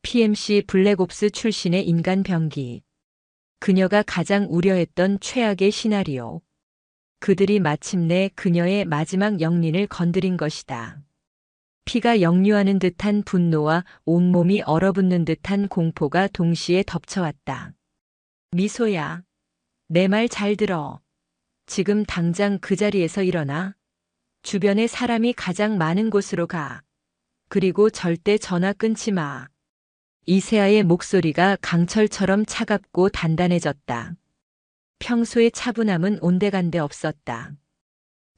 Speaker 1: PMC 블랙옵스 출신의 인간 병기. 그녀가 가장 우려했던 최악의 시나리오. 그들이 마침내 그녀의 마지막 영린을 건드린 것이다. 피가 역류하는 듯한 분노와 온몸이 얼어붙는 듯한 공포가 동시에 덮쳐왔다. 미소야. 내 말 잘 들어. 지금 당장 그 자리에서 일어나. 주변에 사람이 가장 많은 곳으로 가. 그리고 절대 전화 끊지 마. 이세아의 목소리가 강철처럼 차갑고 단단해졌다. 평소의 차분함은 온데간데 없었다.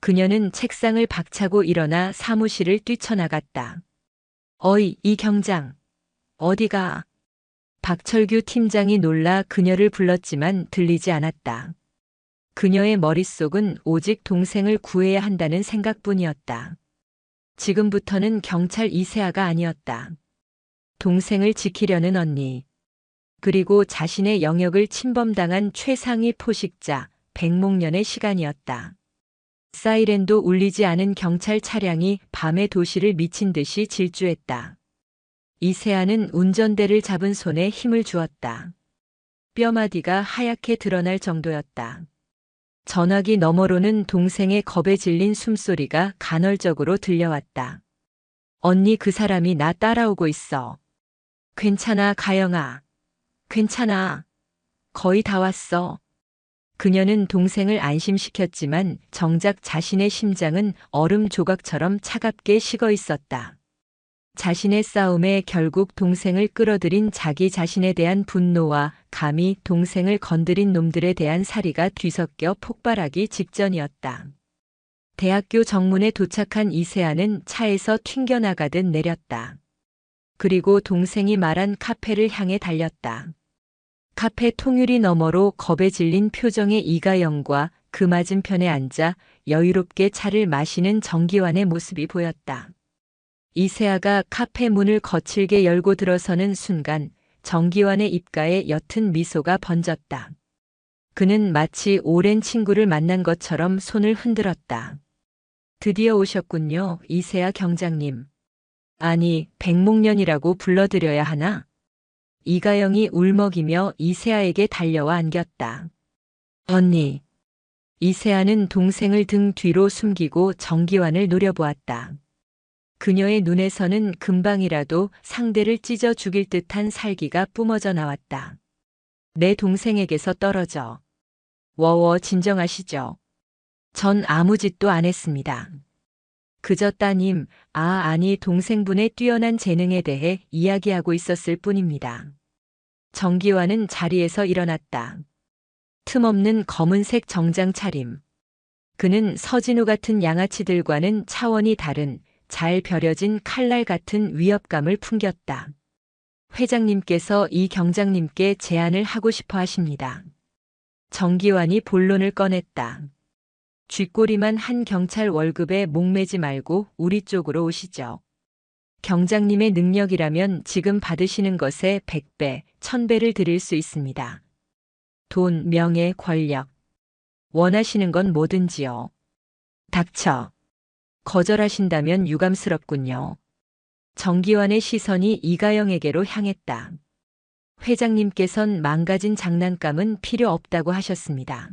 Speaker 1: 그녀는 책상을 박차고 일어나 사무실을 뛰쳐나갔다. 어이, 이 경장. 어디가? 박철규 팀장이 놀라 그녀를 불렀지만 들리지 않았다. 그녀의 머릿속은 오직 동생을 구해야 한다는 생각뿐이었다. 지금부터는 경찰 이세아가 아니었다. 동생을 지키려는 언니. 그리고 자신의 영역을 침범당한 최상위 포식자 백목련의 시간이었다. 사이렌도 울리지 않은 경찰 차량이 밤의 도시를 미친 듯이 질주했다. 이세아는 운전대를 잡은 손에 힘을 주었다. 뼈마디가 하얗게 드러날 정도였다. 전화기 너머로는 동생의 겁에 질린 숨소리가 간헐적으로 들려왔다. 언니, 그 사람이 나 따라오고 있어. 괜찮아, 가영아. 괜찮아. 거의 다 왔어. 그녀는 동생을 안심시켰지만 정작 자신의 심장은 얼음 조각처럼 차갑게 식어 있었다. 자신의 싸움에 결국 동생을 끌어들인 자기 자신에 대한 분노와 감히 동생을 건드린 놈들에 대한 살이가 뒤섞여 폭발하기 직전이었다. 대학교 정문에 도착한 이세아는 차에서 튕겨나가듯 내렸다. 그리고 동생이 말한 카페를 향해 달렸다. 카페 통유리 너머로 겁에 질린 표정의 이가영과 그 맞은편에 앉아 여유롭게 차를 마시는 정기환의 모습이 보였다. 이세아가 카페 문을 거칠게 열고 들어서는 순간 정기환의 입가에 옅은 미소가 번졌다. 그는 마치 오랜 친구를 만난 것처럼 손을 흔들었다. 드디어 오셨군요, 이세아 경장님. 아니, 백목년이라고 불러드려야 하나? 이가영이 울먹이며 이세아에게 달려와 안겼다. 언니. 이세아는 동생을 등 뒤로 숨기고 정기환을 노려보았다. 그녀의 눈에서는 금방이라도 상대를 찢어 죽일 듯한 살기가 뿜어져 나왔다. 내 동생에게서 떨어져. 워워 진정하시죠. 전 아무 짓도 안 했습니다. 그저 따님, 아니 동생분의 뛰어난 재능에 대해 이야기하고 있었을 뿐입니다. 정기환은 자리에서 일어났다. 틈없는 검은색 정장 차림. 그는 서진우 같은 양아치들과는 차원이 다른 잘 벼려진 칼날 같은 위협감을 풍겼다. 회장님께서 이 경장님께 제안을 하고 싶어 하십니다. 정기환이 본론을 꺼냈다. 쥐꼬리만 한 경찰 월급에 목매지 말고 우리 쪽으로 오시죠. 경장님의 능력이라면 지금 받으시는 것에 100배, 1000배를 드릴 수 있습니다. 돈, 명예, 권력. 원하시는 건 뭐든지요. 닥쳐. 거절하신다면 유감스럽군요. 정기환의 시선이 이가영에게로 향했다. 회장님께선 망가진 장난감은 필요 없다고 하셨습니다.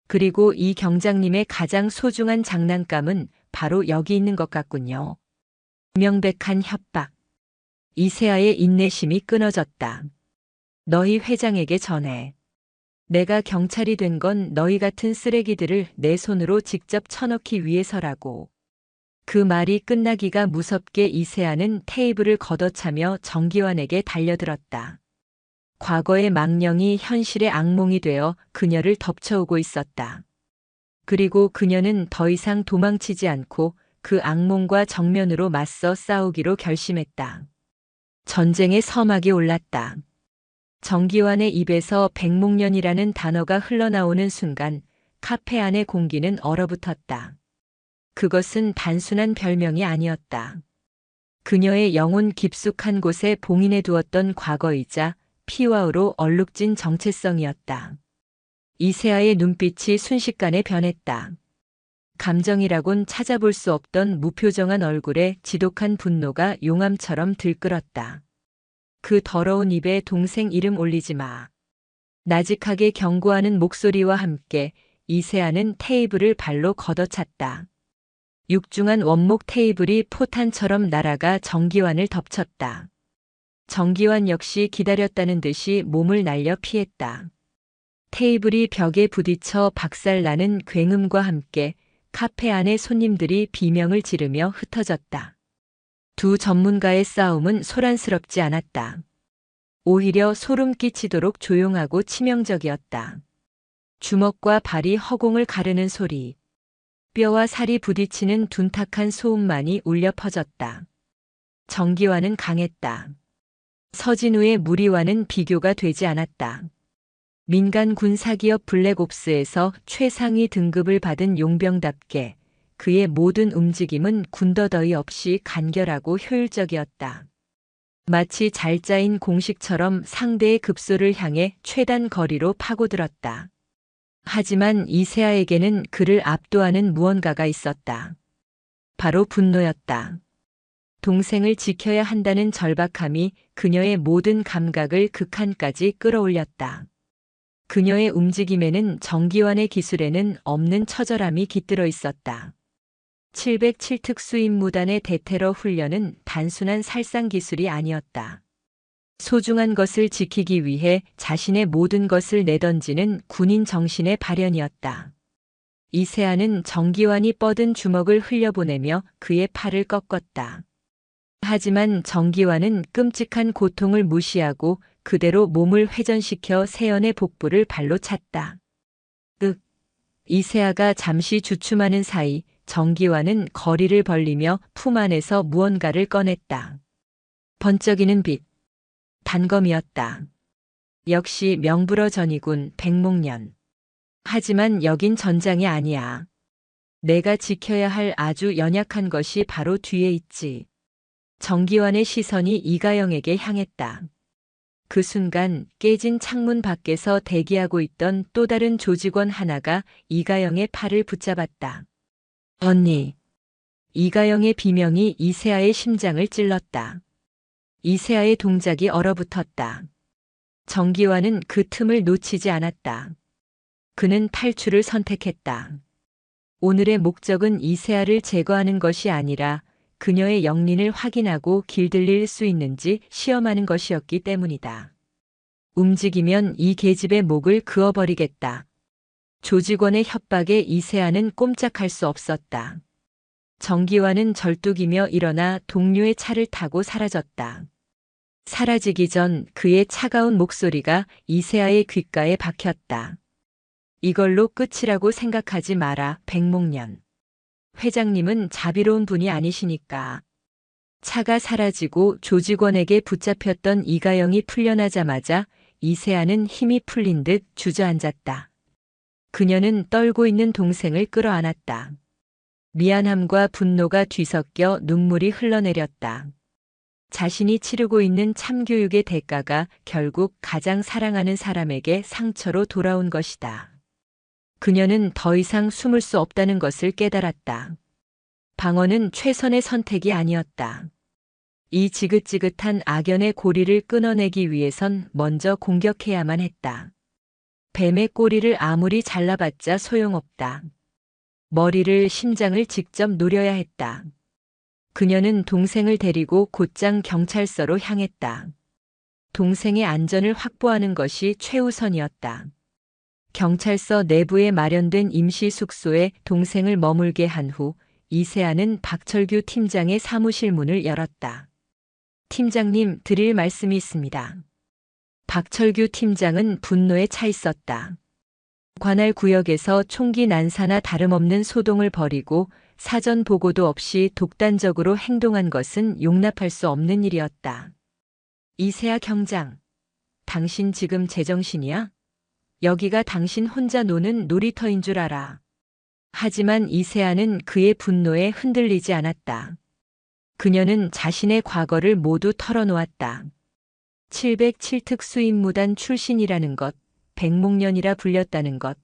Speaker 1: 그리고 이 경장님의 가장 소중한 장난감은 바로 여기 있는 것 같군요. 명백한 협박. 이세아의 인내심이 끊어졌다. 너희 회장에게 전해. 내가 경찰이 된 건 너희 같은 쓰레기들을 내 손으로 직접 쳐넣기 위해서라고. 그 말이 끝나기가 무섭게 이세아는 테이블을 걷어차며 정기환에게 달려들었다. 과거의 망령이 현실의 악몽이 되어 그녀를 덮쳐오고 있었다. 그리고 그녀는 더 이상 도망치지 않고 그 악몽과 정면으로 맞서 싸우기로 결심했다. 전쟁의 서막이 올랐다. 정기환의 입에서 백목년이라는 단어가 흘러나오는 순간 카페 안의 공기는 얼어붙었다. 그것은 단순한 별명이 아니었다. 그녀의 영혼 깊숙한 곳에 봉인해 두었던 과거이자 피와으로 얼룩진 정체성이었다. 이세아의 눈빛이 순식간에 변했다. 감정이라곤 찾아볼 수 없던 무표정한 얼굴에 지독한 분노가 용암처럼 들끓었다. 그 더러운 입에 동생 이름 올리지 마. 나직하게 경고하는 목소리와 함께 이세아는 테이블을 발로 걷어찼다. 육중한 원목 테이블이 포탄처럼 날아가 정기환을 덮쳤다. 정기환 역시 기다렸다는 듯이 몸을 날려 피했다. 테이블이 벽에 부딪혀 박살나는 굉음과 함께 카페 안의 손님들이 비명을 지르며 흩어졌다. 두 전문가의 싸움은 소란스럽지 않았다. 오히려 소름 끼치도록 조용하고 치명적이었다. 주먹과 발이 허공을 가르는 소리, 뼈와 살이 부딪히는 둔탁한 소음만이 울려 퍼졌다. 정기환은 강했다. 서진우의 무리와는 비교가 되지 않았다. 민간 군사기업 블랙옵스에서 최상위 등급을 받은 용병답게 그의 모든 움직임은 군더더기 없이 간결하고 효율적이었다. 마치 잘 짜인 공식처럼 상대의 급소를 향해 최단 거리로 파고들었다. 하지만 이세아에게는 그를 압도하는 무언가가 있었다. 바로 분노였다. 동생을 지켜야 한다는 절박함이 그녀의 모든 감각을 극한까지 끌어올렸다. 그녀의 움직임에는 정기환의 기술에는 없는 처절함이 깃들어 있었다. 707 특수임무단의 대테러 훈련은 단순한 살상 기술이 아니었다. 소중한 것을 지키기 위해 자신의 모든 것을 내던지는 군인 정신의 발현이었다. 이세아는 정기환이 뻗은 주먹을 흘려보내며 그의 팔을 꺾었다. 하지만 정기환은 끔찍한 고통을 무시하고 그대로 몸을 회전시켜 세연의 복부를 발로 찼다. 이세아가 잠시 주춤하는 사이 정기환은 거리를 벌리며 품 안에서 무언가를 꺼냈다. 번쩍이는 빛. 단검이었다. 역시 명불허전이군, 백목련. 하지만 여긴 전장이 아니야. 내가 지켜야 할 아주 연약한 것이 바로 뒤에 있지. 정기환의 시선이 이가영에게 향했다. 그 순간 깨진 창문 밖에서 대기하고 있던 또 다른 조직원 하나가 이가영의 팔을 붙잡았다. 언니. 이가영의 비명이 이세아의 심장을 찔렀다. 이세아의 동작이 얼어붙었다. 정기환은 그 틈을 놓치지 않았다. 그는 탈출을 선택했다. 오늘의 목적은 이세아를 제거하는 것이 아니라 그녀의 영린을 확인하고 길들일 수 있는지 시험하는 것이었기 때문이다. 움직이면 이 계집의 목을 그어버리겠다. 조직원의 협박에 이세아는 꼼짝할 수 없었다. 정기환은 절뚝이며 일어나 동료의 차를 타고 사라졌다. 사라지기 전 그의 차가운 목소리가 이세아의 귓가에 박혔다. 이걸로 끝이라고 생각하지 마라, 백목련. 회장님은 자비로운 분이 아니시니까. 차가 사라지고 조직원에게 붙잡혔던 이가영이 풀려나자마자 이세아는 힘이 풀린 듯 주저앉았다. 그녀는 떨고 있는 동생을 끌어안았다. 미안함과 분노가 뒤섞여 눈물이 흘러내렸다. 자신이 치르고 있는 참교육의 대가가 결국 가장 사랑하는 사람에게 상처로 돌아온 것이다. 그녀는 더 이상 숨을 수 없다는 것을 깨달았다. 방어는 최선의 선택이 아니었다. 이 지긋지긋한 악연의 고리를 끊어내기 위해선 먼저 공격해야만 했다. 뱀의 꼬리를 아무리 잘라봤자 소용없다. 머리를, 심장을 직접 노려야 했다. 그녀는 동생을 데리고 곧장 경찰서로 향했다. 동생의 안전을 확보하는 것이 최우선이었다. 경찰서 내부에 마련된 임시 숙소에 동생을 머물게 한 후 이세아는 박철규 팀장의 사무실 문을 열었다. 팀장님, 드릴 말씀이 있습니다. 박철규 팀장은 분노에 차 있었다. 관할 구역에서 총기 난사나 다름없는 소동을 벌이고 사전 보고도 없이 독단적으로 행동한 것은 용납할 수 없는 일이었다. 이세아 경장, 당신 지금 제정신이야? 여기가 당신 혼자 노는 놀이터인 줄 알아. 하지만 이세아는 그의 분노에 흔들리지 않았다. 그녀는 자신의 과거를 모두 털어놓았다. 707특 수임무단 출신이라는 것, 백목련이라 불렸다는 것,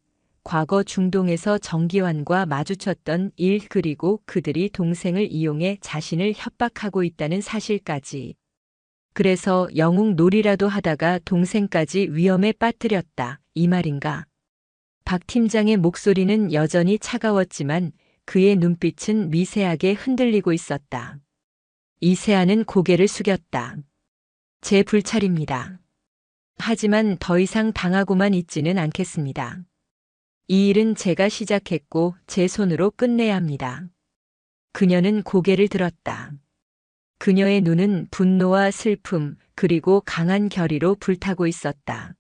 Speaker 1: 과거 중동에서 정기환과 마주쳤던 일, 그리고 그들이 동생을 이용해 자신을 협박하고 있다는 사실까지. 그래서 영웅 놀이라도 하다가 동생까지 위험에 빠뜨렸다. 이 말인가? 박 팀장의 목소리는 여전히 차가웠지만 그의 눈빛은 미세하게 흔들리고 있었다. 이세아는 고개를 숙였다. 제 불찰입니다. 하지만 더 이상 당하고만 있지는 않겠습니다. 이 일은 제가 시작했고 제 손으로 끝내야 합니다. 그녀는 고개를 들었다. 그녀의 눈은 분노와 슬픔 그리고 강한 결의로 불타고 있었다.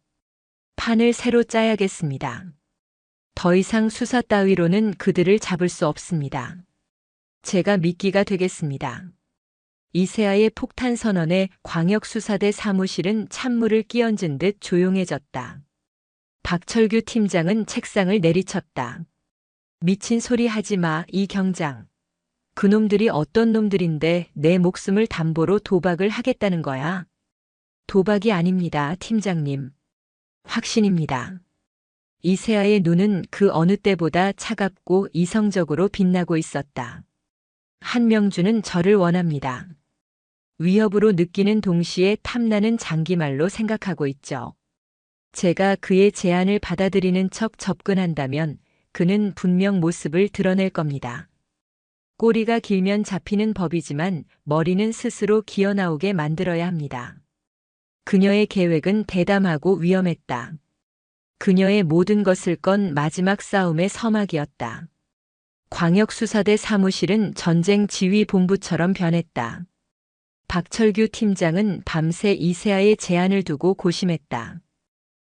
Speaker 1: 판을 새로 짜야겠습니다. 더 이상 수사 따위로는 그들을 잡을 수 없습니다. 제가 미끼가 되겠습니다. 이세아의 폭탄 선언에 광역수사대 사무실은 찬물을 끼얹은 듯 조용해졌다. 박철규 팀장은 책상을 내리쳤다. 미친 소리 하지 마, 이 경장. 그놈들이 어떤 놈들인데 내 목숨을 담보로 도박을 하겠다는 거야? 도박이 아닙니다, 팀장님. 확신입니다. 이세아의 눈은 그 어느 때보다 차갑고 이성적으로 빛나고 있었다. 한명주는 저를 원합니다. 위협으로 느끼는 동시에 탐나는 장기말로 생각하고 있죠. 제가 그의 제안을 받아들이는 척 접근한다면 그는 분명 모습을 드러낼 겁니다. 꼬리가 길면 잡히는 법이지만 머리는 스스로 기어나오게 만들어야 합니다. 그녀의 계획은 대담하고 위험했다. 그녀의 모든 것을 건 마지막 싸움의 서막이었다. 광역수사대 사무실은 전쟁 지휘본부처럼 변했다. 박철규 팀장은 밤새 이세아의 제안을 두고 고심했다.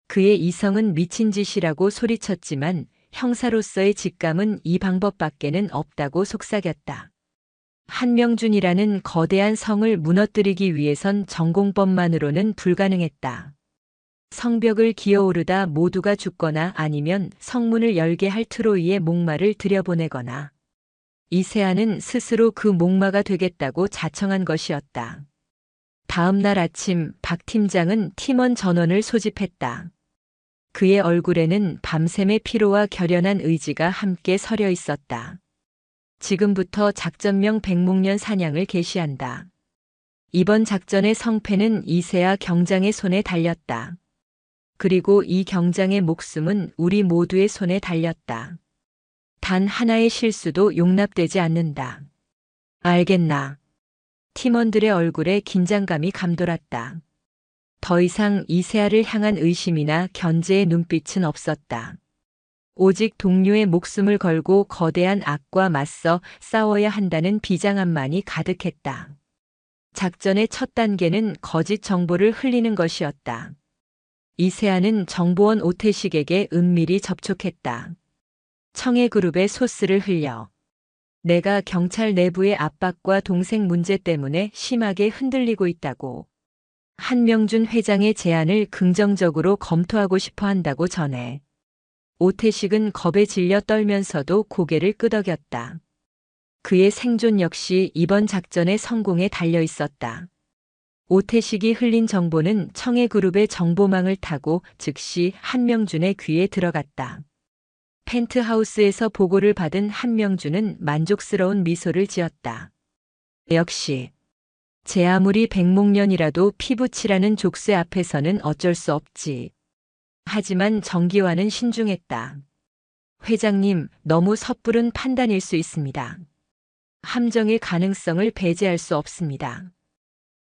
Speaker 1: 그의 이성은 미친 짓이라고 소리쳤지만 형사로서의 직감은 이 방법밖에는 없다고 속삭였다. 한명준이라는 거대한 성을 무너뜨리기 위해선 전공법만으로는 불가능했다. 성벽을 기어오르다 모두가 죽거나 아니면 성문을 열게 할 트로이의 목마를 들여보내거나 이세아는 스스로 그 목마가 되겠다고 자청한 것이었다. 다음 날 아침 박 팀장은 팀원 전원을 소집했다. 그의 얼굴에는 밤샘의 피로와 결연한 의지가 함께 서려 있었다. 지금부터 작전명 백목련 사냥을 개시한다. 이번 작전의 성패는 이세아 경장의 손에 달렸다. 그리고 이 경장의 목숨은 우리 모두의 손에 달렸다. 단 하나의 실수도 용납되지 않는다. 알겠나? 팀원들의 얼굴에 긴장감이 감돌았다. 더 이상 이세아를 향한 의심이나 견제의 눈빛은 없었다. 오직 동료의 목숨을 걸고 거대한 악과 맞서 싸워야 한다는 비장함만이 가득했다. 작전의 첫 단계는 거짓 정보를 흘리는 것이었다. 이세아는 정보원 오태식에게 은밀히 접촉했다. 청해그룹의 소스를 흘려. 내가 경찰 내부의 압박과 동생 문제 때문에 심하게 흔들리고 있다고. 한명준 회장의 제안을 긍정적으로 검토하고 싶어 한다고 전해. 오태식은 겁에 질려 떨면서도 고개를 끄덕였다. 그의 생존 역시 이번 작전의 성공에 달려 있었다. 오태식이 흘린 정보는 청해그룹의 정보망을 타고 즉시 한명준의 귀에 들어갔다. 펜트하우스에서 보고를 받은 한명준은 만족스러운 미소를 지었다. 역시 제 아무리 백목련이라도 피부치라는 족쇄 앞에서는 어쩔 수 없지. 하지만 정기화는 신중했다. 회장님, 너무 섣부른 판단일 수 있습니다. 함정의 가능성을 배제할 수 없습니다.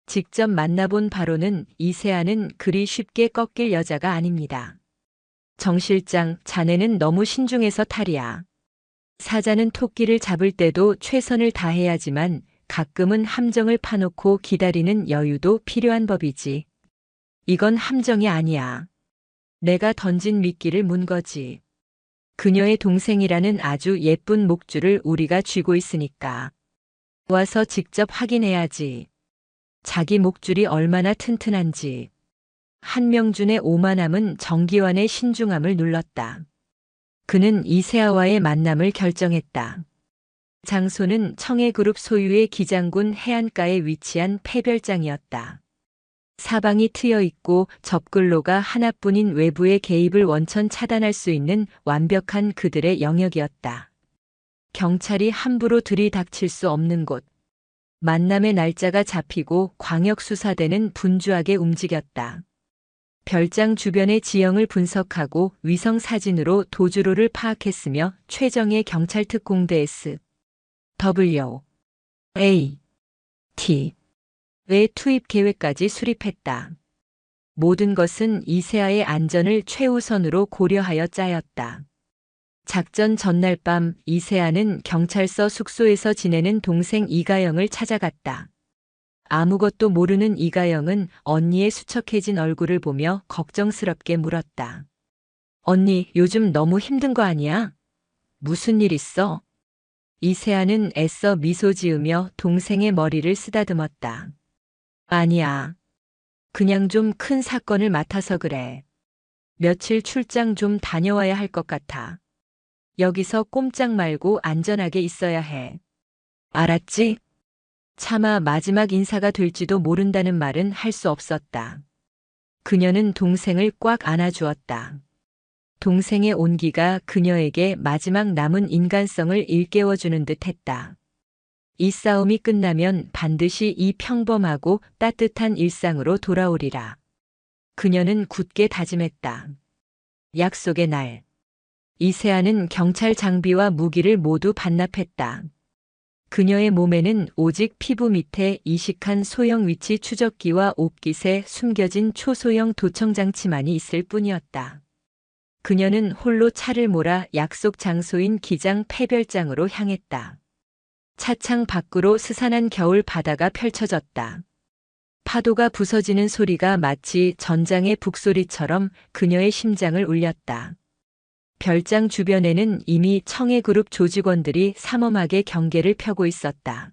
Speaker 1: 직접 만나본 바로는 이세아는 그리 쉽게 꺾일 여자가 아닙니다. 정 실장, 자네는 너무 신중해서 탈이야. 사자는 토끼를 잡을 때도 최선을 다해야지만 가끔은 함정을 파놓고 기다리는 여유도 필요한 법이지. 이건 함정이 아니야. 내가 던진 미끼를 문 거지. 그녀의 동생이라는 아주 예쁜 목줄을 우리가 쥐고 있으니까. 와서 직접 확인해야지. 자기 목줄이 얼마나 튼튼한지. 한명준의 오만함은 정기환의 신중함을 눌렀다. 그는 이세아와의 만남을 결정했다. 장소는 청해그룹 소유의 기장군 해안가에 위치한 폐별장이었다. 사방이 트여 있고 접근로가 하나뿐인 외부의 개입을 원천 차단할 수 있는 완벽한 그들의 영역이었다. 경찰이 함부로 들이닥칠 수 없는 곳. 만남의 날짜가 잡히고 광역수사대는 분주하게 움직였다. 별장 주변의 지형을 분석하고 위성사진으로 도주로를 파악했으며 최정예 경찰특공대 SWAT 의 투입 계획까지 수립했다. 모든 것은 이세아의 안전을 최우선으로 고려하여 짜였다. 작전 전날 밤 이세아는 경찰서 숙소에서 지내는 동생 이가영을 찾아갔다. 아무것도 모르는 이가영은 언니의 수척해진 얼굴을 보며 걱정스럽게 물었다. 언니, 요즘 너무 힘든 거 아니야? 무슨 일 있어? 이세아는 애써 미소 지으며 동생의 머리를 쓰다듬었다. 아니야. 그냥 좀 큰 사건을 맡아서 그래. 며칠 출장 좀 다녀와야 할 것 같아. 여기서 꼼짝 말고 안전하게 있어야 해. 알았지? 차마 마지막 인사가 될지도 모른다는 말은 할 수 없었다. 그녀는 동생을 꽉 안아주었다. 동생의 온기가 그녀에게 마지막 남은 인간성을 일깨워주는 듯 했다. 이 싸움이 끝나면 반드시 이 평범하고 따뜻한 일상으로 돌아오리라. 그녀는 굳게 다짐했다. 약속의 날. 이세아는 경찰 장비와 무기를 모두 반납했다. 그녀의 몸에는 오직 피부 밑에 이식한 소형 위치 추적기와 옵깃에 숨겨진 초소형 도청장치만이 있을 뿐이었다. 그녀는 홀로 차를 몰아 약속 장소인 기장 폐별장으로 향했다. 차창 밖으로 스산한 겨울 바다가 펼쳐졌다. 파도가 부서지는 소리가 마치 전장의 북소리처럼 그녀의 심장을 울렸다. 별장 주변에는 이미 청해그룹 조직원들이 삼엄하게 경계를 펴고 있었다.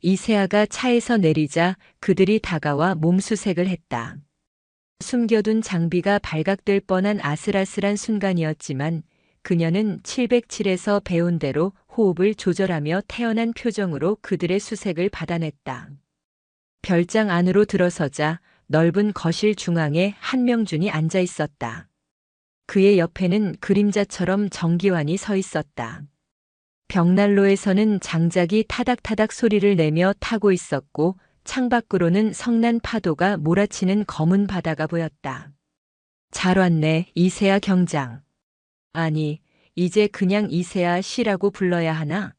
Speaker 1: 이세아가 차에서 내리자 그들이 다가와 몸수색을 했다. 숨겨둔 장비가 발각될 뻔한 아슬아슬한 순간이었지만 그녀는 707에서 배운 대로 호흡을 조절하며 태연한 표정으로 그들의 수색을 받아냈다. 별장 안으로 들어서자 넓은 거실 중앙에 한명준이 앉아 있었다. 그의 옆에는 그림자처럼 정기환이 서 있었다. 벽난로에서는 장작이 타닥타닥 소리를 내며 타고 있었고 창밖으로는 성난 파도가 몰아치는 검은 바다가 보였다. 잘 왔네, 이세아 경장. 아니, 이제 그냥 이세아 씨라고 불러야 하나?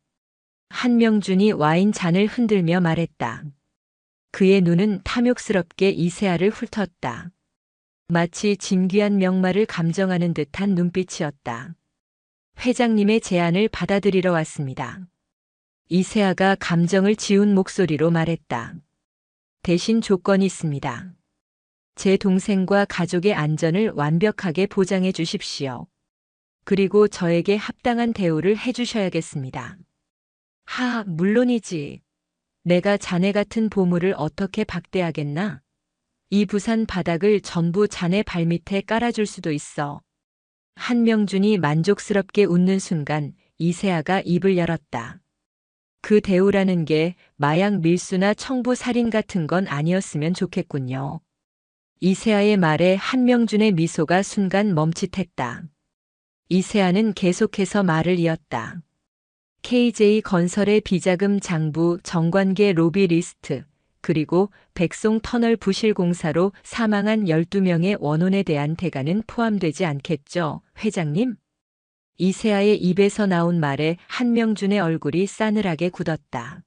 Speaker 1: 한명준이 와인 잔을 흔들며 말했다. 그의 눈은 탐욕스럽게 이세아를 훑었다. 마치 진귀한 명마를 감정하는 듯한 눈빛이었다. 회장님의 제안을 받아들이러 왔습니다. 이세아가 감정을 지운 목소리로 말했다. 대신 조건이 있습니다. 제 동생과 가족의 안전을 완벽하게 보장해 주십시오. 그리고 저에게 합당한 대우를 해주셔야겠습니다. 물론이지. 내가 자네 같은 보물을 어떻게 박대하겠나? 이 부산 바닥을 전부 자네 발밑에 깔아줄 수도 있어. 한명준이 만족스럽게 웃는 순간 이세아가 입을 열었다. 그 대우라는 게 마약 밀수나 청부 살인 같은 건 아니었으면 좋겠군요. 이세아의 말에 한명준의 미소가 순간 멈칫했다. 이세아는 계속해서 말을 이었다. KJ건설의 비자금 장부 정관계 로비 리스트, 그리고 백송 터널 부실 공사로 사망한 12명의 원혼에 대한 대가는 포함되지 않겠죠, 회장님? 이세아의 입에서 나온 말에 한명준의 얼굴이 싸늘하게 굳었다.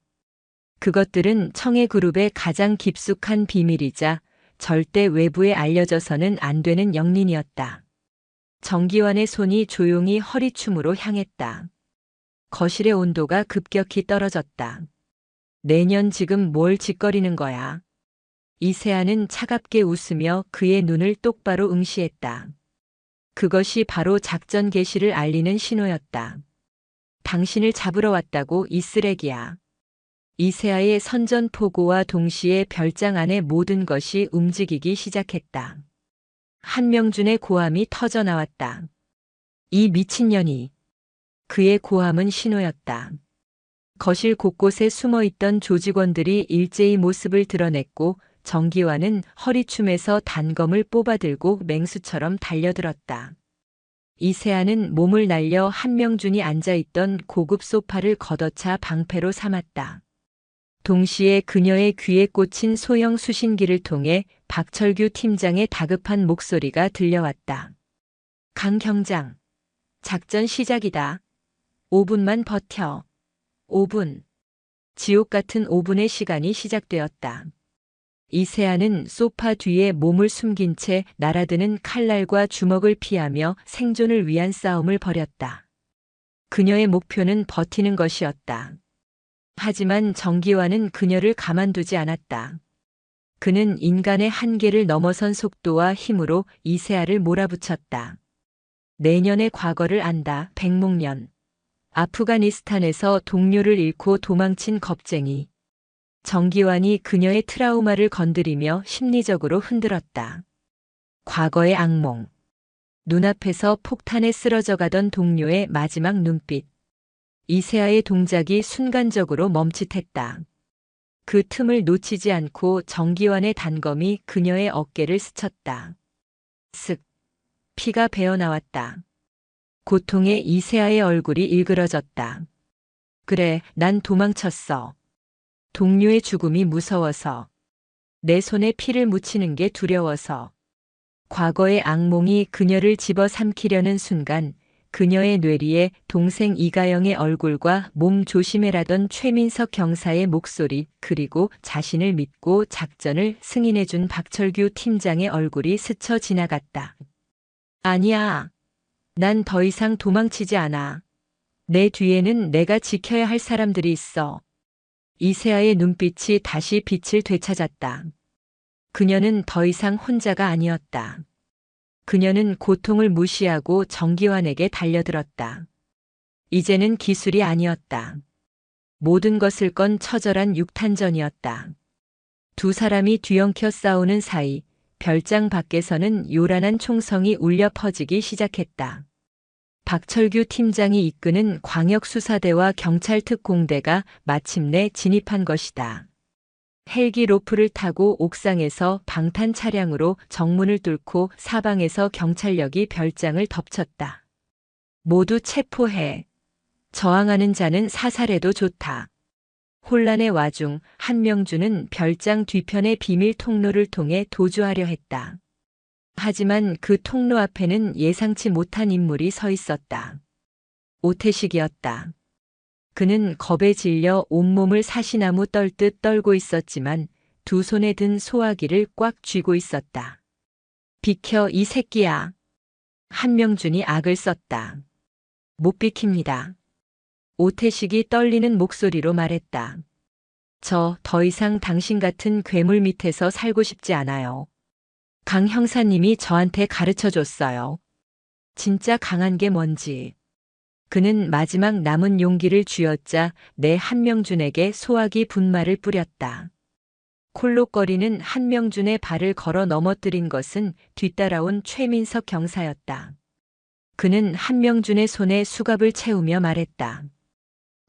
Speaker 1: 그것들은 청해그룹의 가장 깊숙한 비밀이자 절대 외부에 알려져서는 안 되는 영린이었다. 정기환의 손이 조용히 허리춤으로 향했다. 거실의 온도가 급격히 떨어졌다. 내년 지금 뭘 짓거리는 거야? 이세아는 차갑게 웃으며 그의 눈을 똑바로 응시했다. 그것이 바로 작전 개시를 알리는 신호였다. 당신을 잡으러 왔다고, 이 쓰레기야. 이세아의 선전포고와 동시에 별장 안의 모든 것이 움직이기 시작했다. 한명준의 고함이 터져나왔다. 이 미친년이. 그의 고함은 신호였다. 거실 곳곳에 숨어있던 조직원들이 일제히 모습을 드러냈고 정기환은 허리춤에서 단검을 뽑아들고 맹수처럼 달려들었다. 이세아는 몸을 날려 한명준이 앉아있던 고급 소파를 걷어차 방패로 삼았다. 동시에 그녀의 귀에 꽂힌 소형 수신기를 통해 박철규 팀장의 다급한 목소리가 들려왔다. 강 경장, 작전 시작이다. 5분만 버텨. 5분. 지옥 같은 5분의 시간이 시작되었다. 이세아는 소파 뒤에 몸을 숨긴 채 날아드는 칼날과 주먹을 피하며 생존을 위한 싸움을 벌였다. 그녀의 목표는 버티는 것이었다. 하지만 정기환은 그녀를 가만두지 않았다. 그는 인간의 한계를 넘어선 속도와 힘으로 이세아를 몰아붙였다. 내년의 과거를 안다, 백목련. 아프가니스탄에서 동료를 잃고 도망친 겁쟁이. 정기환이 그녀의 트라우마를 건드리며 심리적으로 흔들었다. 과거의 악몽. 눈앞에서 폭탄에 쓰러져 가던 동료의 마지막 눈빛. 이세아의 동작이 순간적으로 멈칫했다. 그 틈을 놓치지 않고 정기환의 단검이 그녀의 어깨를 스쳤다. 슥. 피가 배어나왔다. 고통에 이세아의 얼굴이 일그러졌다. 그래, 난 도망쳤어. 동료의 죽음이 무서워서. 내 손에 피를 묻히는 게 두려워서. 과거의 악몽이 그녀를 집어삼키려는 순간 그녀의 뇌리에 동생 이가영의 얼굴과 몸 조심해라던 최민석 경사의 목소리, 그리고 자신을 믿고 작전을 승인해준 박철규 팀장의 얼굴이 스쳐 지나갔다. 아니야. 난 더 이상 도망치지 않아. 내 뒤에는 내가 지켜야 할 사람들이 있어. 이세아의 눈빛이 다시 빛을 되찾았다. 그녀는 더 이상 혼자가 아니었다. 그녀는 고통을 무시하고 정기환에게 달려들었다. 이제는 기술이 아니었다. 모든 것을 건 처절한 육탄전이었다. 두 사람이 뒤엉켜 싸우는 사이 별장 밖에서는 요란한 총성이 울려 퍼지기 시작했다. 박철규 팀장이 이끄는 광역수사대와 경찰특공대가 마침내 진입한 것이다. 헬기 로프를 타고 옥상에서 방탄 차량으로 정문을 뚫고 사방에서 경찰력이 별장을 덮쳤다. 모두 체포해. 저항하는 자는 사살해도 좋다. 혼란의 와중 한명준은 별장 뒤편의 비밀 통로를 통해 도주하려 했다. 하지만 그 통로 앞에는 예상치 못한 인물이 서 있었다. 오태식이었다. 그는 겁에 질려 온몸을 사시나무 떨듯 떨고 있었지만 두 손에 든 소화기를 꽉 쥐고 있었다. 비켜 이 새끼야. 한명준이 악을 썼다. 못 비킵니다. 오태식이 떨리는 목소리로 말했다. 저 더 이상 당신 같은 괴물 밑에서 살고 싶지 않아요. 강 형사님이 저한테 가르쳐 줬어요. 진짜 강한 게 뭔지. 그는 마지막 남은 용기를 쥐어짜 내 한명준에게 소화기 분말을 뿌렸다. 콜록거리는 한명준의 발을 걸어 넘어뜨린 것은 뒤따라온 최민석 경사였다. 그는 한명준의 손에 수갑을 채우며 말했다.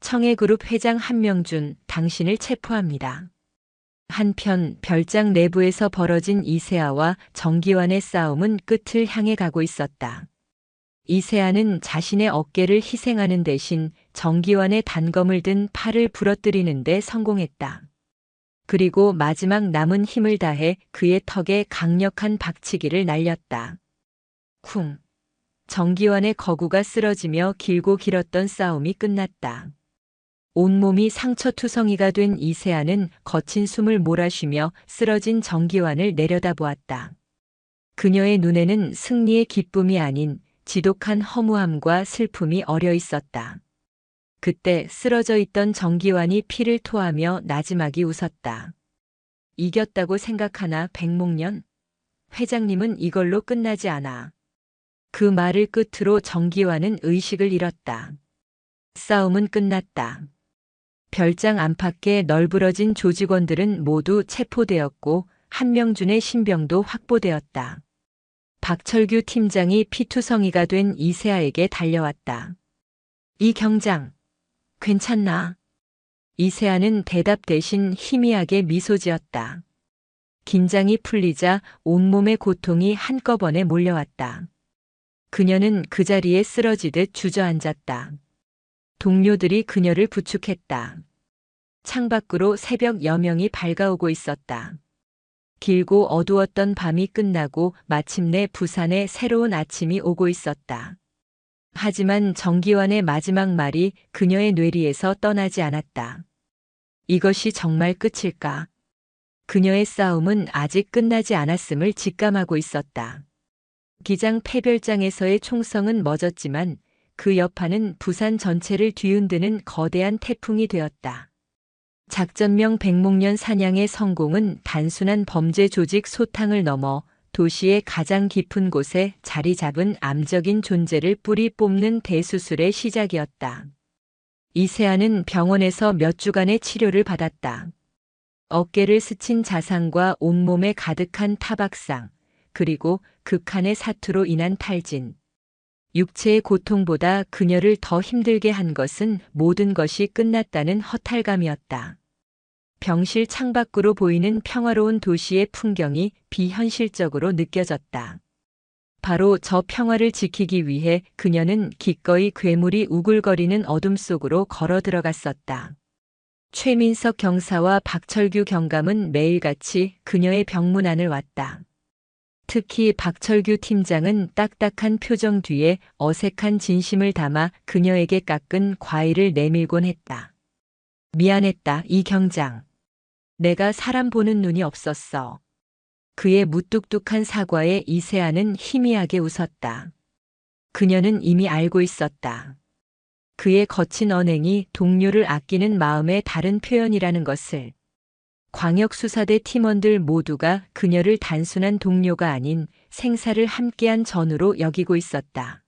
Speaker 1: 청해그룹 회장 한명준, 당신을 체포합니다. 한편 별장 내부에서 벌어진 이세아와 정기환의 싸움은 끝을 향해 가고 있었다. 이세아는 자신의 어깨를 희생하는 대신 정기환의 단검을 든 팔을 부러뜨리는 데 성공했다. 그리고 마지막 남은 힘을 다해 그의 턱에 강력한 박치기를 날렸다. 쿵. 정기환의 거구가 쓰러지며 길고 길었던 싸움이 끝났다. 온몸이 상처투성이가 된 이세아는 거친 숨을 몰아쉬며 쓰러진 정기환을 내려다보았다. 그녀의 눈에는 승리의 기쁨이 아닌 지독한 허무함과 슬픔이 어려 있었다. 그때 쓰러져 있던 정기환이 피를 토하며 나지막이 웃었다. 이겼다고 생각하나 백목련? 회장님은 이걸로 끝나지 않아. 그 말을 끝으로 정기환은 의식을 잃었다. 싸움은 끝났다. 별장 안팎에 널브러진 조직원들은 모두 체포되었고 한명준의 신병도 확보되었다. 박철규 팀장이 피투성이가 된 이세아에게 달려왔다. 이 경장, 괜찮나? 이세아는 대답 대신 희미하게 미소 지었다. 긴장이 풀리자 온몸의 고통이 한꺼번에 몰려왔다. 그녀는 그 자리에 쓰러지듯 주저앉았다. 동료들이 그녀를 부축했다. 창밖으로 새벽 여명이 밝아오고 있었다. 길고 어두웠던 밤이 끝나고 마침내 부산에 새로운 아침이 오고 있었다. 하지만 정기환의 마지막 말이 그녀의 뇌리에서 떠나지 않았다. 이것이 정말 끝일까? 그녀의 싸움은 아직 끝나지 않았음을 직감하고 있었다. 기장 폐별장에서의 총성은 멎었지만 그 여파는 부산 전체를 뒤흔드는 거대한 태풍이 되었다. 작전명 백목련 사냥의 성공은 단순한 범죄 조직 소탕을 넘어 도시의 가장 깊은 곳에 자리 잡은 암적인 존재를 뿌리 뽑는 대수술의 시작이었다. 이세아는 병원에서 몇 주간의 치료를 받았다. 어깨를 스친 자상과 온몸에 가득한 타박상, 그리고 극한의 사투로 인한 탈진. 육체의 고통보다 그녀를 더 힘들게 한 것은 모든 것이 끝났다는 허탈감이었다. 병실 창밖으로 보이는 평화로운 도시의 풍경이 비현실적으로 느껴졌다. 바로 저 평화를 지키기 위해 그녀는 기꺼이 괴물이 우글거리는 어둠 속으로 걸어 들어갔었다. 최민석 경사와 박철규 경감은 매일같이 그녀의 병문 안을 왔다. 특히 박철규 팀장은 딱딱한 표정 뒤에 어색한 진심을 담아 그녀에게 깎은 과일을 내밀곤 했다. 미안했다, 이 경장. 내가 사람 보는 눈이 없었어. 그의 무뚝뚝한 사과에 이세아는 희미하게 웃었다. 그녀는 이미 알고 있었다. 그의 거친 언행이 동료를 아끼는 마음의 다른 표현이라는 것을. 광역수사대 팀원들 모두가 그녀를 단순한 동료가 아닌 생사를 함께한 전우로 여기고 있었다.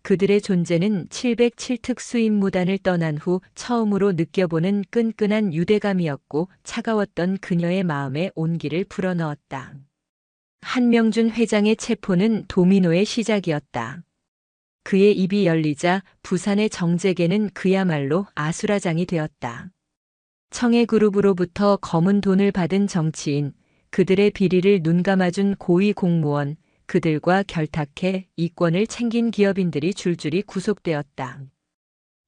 Speaker 1: 그들의 존재는 707특 수임무단을 떠난 후 처음으로 느껴보는 끈끈한 유대감이었고 차가웠던 그녀의 마음에 온기를 불어넣었다. 한명준 회장의 체포는 도미노의 시작이었다. 그의 입이 열리자 부산의 정재계는 그야말로 아수라장이 되었다. 청해그룹으로부터 검은 돈을 받은 정치인, 그들의 비리를 눈감아준 고위 공무원, 그들과 결탁해 이권을 챙긴 기업인들이 줄줄이 구속되었다.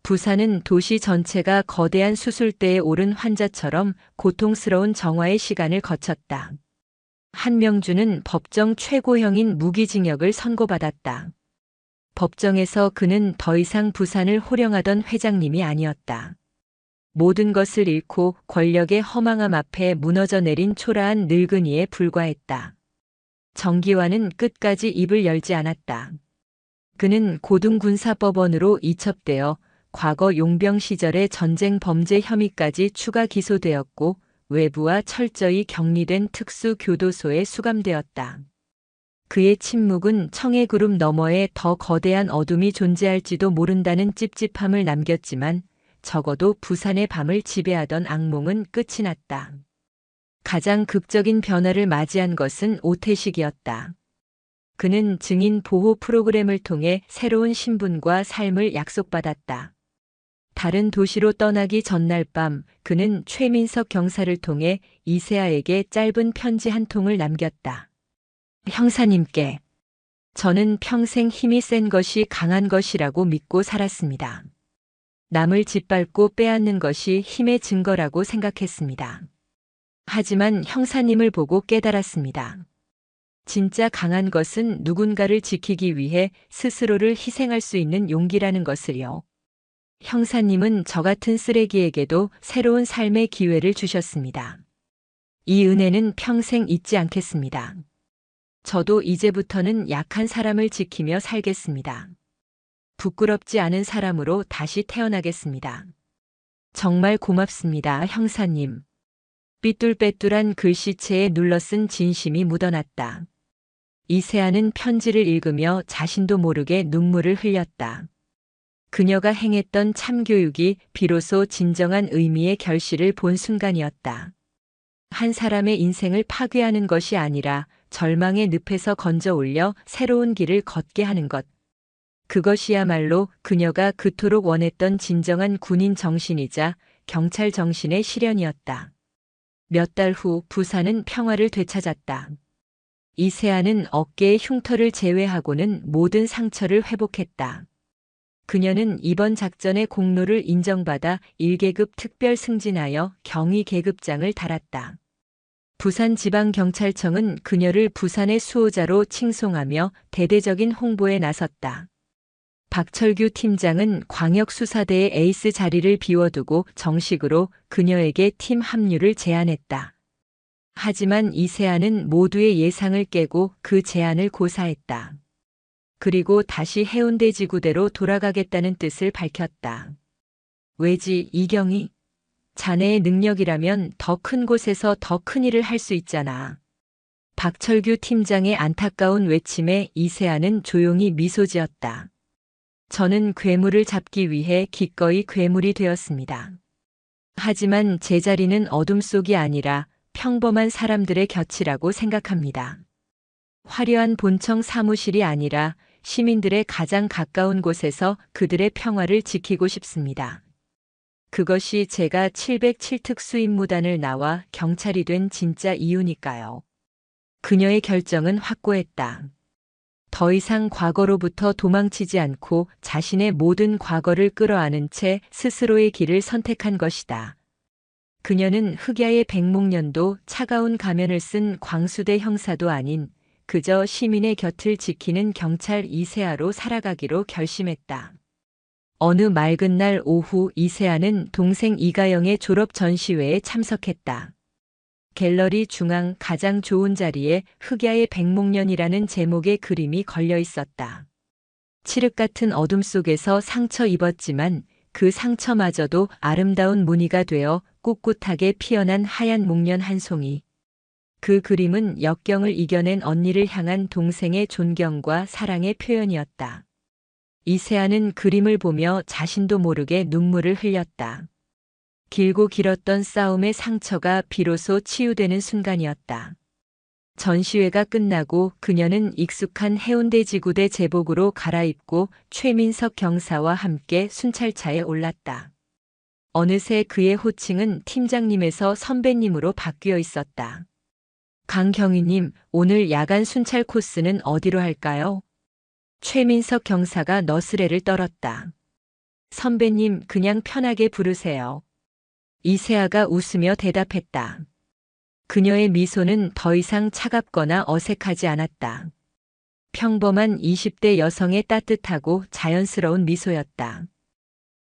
Speaker 1: 부산은 도시 전체가 거대한 수술대에 오른 환자처럼 고통스러운 정화의 시간을 거쳤다. 한명준은 법정 최고형인 무기징역을 선고받았다. 법정에서 그는 더 이상 부산을 호령하던 회장님이 아니었다. 모든 것을 잃고 권력의 허망함 앞에 무너져 내린 초라한 늙은이에 불과했다. 정기환은 끝까지 입을 열지 않았다. 그는 고등군사법원으로 이첩되어 과거 용병 시절의 전쟁 범죄 혐의까지 추가 기소되었고 외부와 철저히 격리된 특수교도소에 수감되었다. 그의 침묵은 청해그룹 너머에 더 거대한 어둠이 존재할지도 모른다는 찝찝함을 남겼지만 적어도 부산의 밤을 지배하던 악몽은 끝이 났다. 가장 극적인 변화를 맞이한 것은 오태식이었다. 그는 증인 보호 프로그램을 통해 새로운 신분과 삶을 약속받았다. 다른 도시로 떠나기 전날 밤 그는 최민석 경사를 통해 이세아에게 짧은 편지 한 통을 남겼다. 형사님께, 저는 평생 힘이 센 것이 강한 것이라고 믿고 살았습니다. 남을 짓밟고 빼앗는 것이 힘의 증거라고 생각했습니다. 하지만 형사님을 보고 깨달았습니다. 진짜 강한 것은 누군가를 지키기 위해 스스로를 희생할 수 있는 용기라는 것을요. 형사님은 저 같은 쓰레기에게도 새로운 삶의 기회를 주셨습니다. 이 은혜는 평생 잊지 않겠습니다. 저도 이제부터는 약한 사람을 지키며 살겠습니다. 부끄럽지 않은 사람으로 다시 태어나겠습니다. 정말 고맙습니다, 형사님. 삐뚤빼뚤한 글씨체에 눌러쓴 진심이 묻어났다. 이세아는 편지를 읽으며 자신도 모르게 눈물을 흘렸다. 그녀가 행했던 참교육이 비로소 진정한 의미의 결실을 본 순간이었다. 한 사람의 인생을 파괴하는 것이 아니라 절망의 늪에서 건져 올려 새로운 길을 걷게 하는 것. 그것이야말로 그녀가 그토록 원했던 진정한 군인 정신이자 경찰 정신의 실현이었다. 몇 달 후 부산은 평화를 되찾았다. 이세아는 어깨의 흉터를 제외하고는 모든 상처를 회복했다. 그녀는 이번 작전의 공로를 인정받아 1계급 특별 승진하여 경위 계급장을 달았다. 부산지방경찰청은 그녀를 부산의 수호자로 칭송하며 대대적인 홍보에 나섰다. 박철규 팀장은 광역수사대의 에이스 자리를 비워두고 정식으로 그녀에게 팀 합류를 제안했다. 하지만 이세아는 모두의 예상을 깨고 그 제안을 고사했다. 그리고 다시 해운대 지구대로 돌아가겠다는 뜻을 밝혔다. 왜지, 이경희? 자네의 능력이라면 더 큰 곳에서 더 큰 일을 할 수 있잖아. 박철규 팀장의 안타까운 외침에 이세아는 조용히 미소 지었다. 저는 괴물을 잡기 위해 기꺼이 괴물이 되었습니다. 하지만 제 자리는 어둠 속이 아니라 평범한 사람들의 곁이라고 생각합니다. 화려한 본청 사무실이 아니라 시민들의 가장 가까운 곳에서 그들의 평화를 지키고 싶습니다. 그것이 제가 707특 수임무단을 나와 경찰이 된 진짜 이유니까요. 그녀의 결정은 확고했다. 더 이상 과거로부터 도망치지 않고 자신의 모든 과거를 끌어안은 채 스스로의 길을 선택한 것이다. 그녀는 흑야의 백목년도 차가운 가면을 쓴 광수대 형사도 아닌 그저 시민의 곁을 지키는 경찰 이세아로 살아가기로 결심했다. 어느 맑은 날 오후 이세아는 동생 이가영의 졸업 전시회에 참석했다. 갤러리 중앙 가장 좋은 자리에 흑야의 백목년이라는 제목의 그림이 걸려 있었다. 칠흑 같은 어둠 속에서 상처 입었지만 그 상처마저도 아름다운 무늬가 되어 꿋꿋하게 피어난 하얀 목련 한 송이. 그 그림은 역경을 이겨낸 언니를 향한 동생의 존경과 사랑의 표현이었다. 이세아는 그림을 보며 자신도 모르게 눈물을 흘렸다. 길고 길었던 싸움의 상처가 비로소 치유되는 순간이었다. 전시회가 끝나고 그녀는 익숙한 해운대 지구대 제복으로 갈아입고 최민석 경사와 함께 순찰차에 올랐다. 어느새 그의 호칭은 팀장님에서 선배님으로 바뀌어 있었다. 강경희님, 오늘 야간 순찰 코스는 어디로 할까요? 최민석 경사가 너스레를 떨었다. 선배님, 그냥 편하게 부르세요. 이세아가 웃으며 대답했다. 그녀의 미소는 더 이상 차갑거나 어색하지 않았다. 평범한 20대 여성의 따뜻하고 자연스러운 미소였다.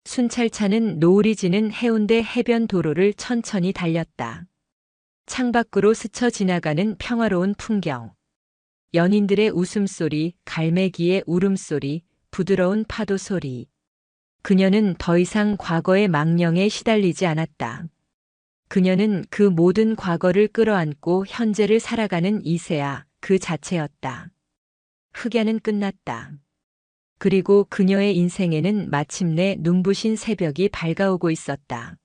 Speaker 1: 순찰차는 노을이 지는 해운대 해변 도로를 천천히 달렸다. 창밖으로 스쳐 지나가는 평화로운 풍경. 연인들의 웃음소리, 갈매기의 울음소리, 부드러운 파도 소리. 그녀는 더 이상 과거의 망령에 시달리지 않았다. 그녀는 그 모든 과거를 끌어안고 현재를 살아가는 이세아 그 자체였다. 흑야는 끝났다. 그리고 그녀의 인생에는 마침내 눈부신 새벽이 밝아오고 있었다.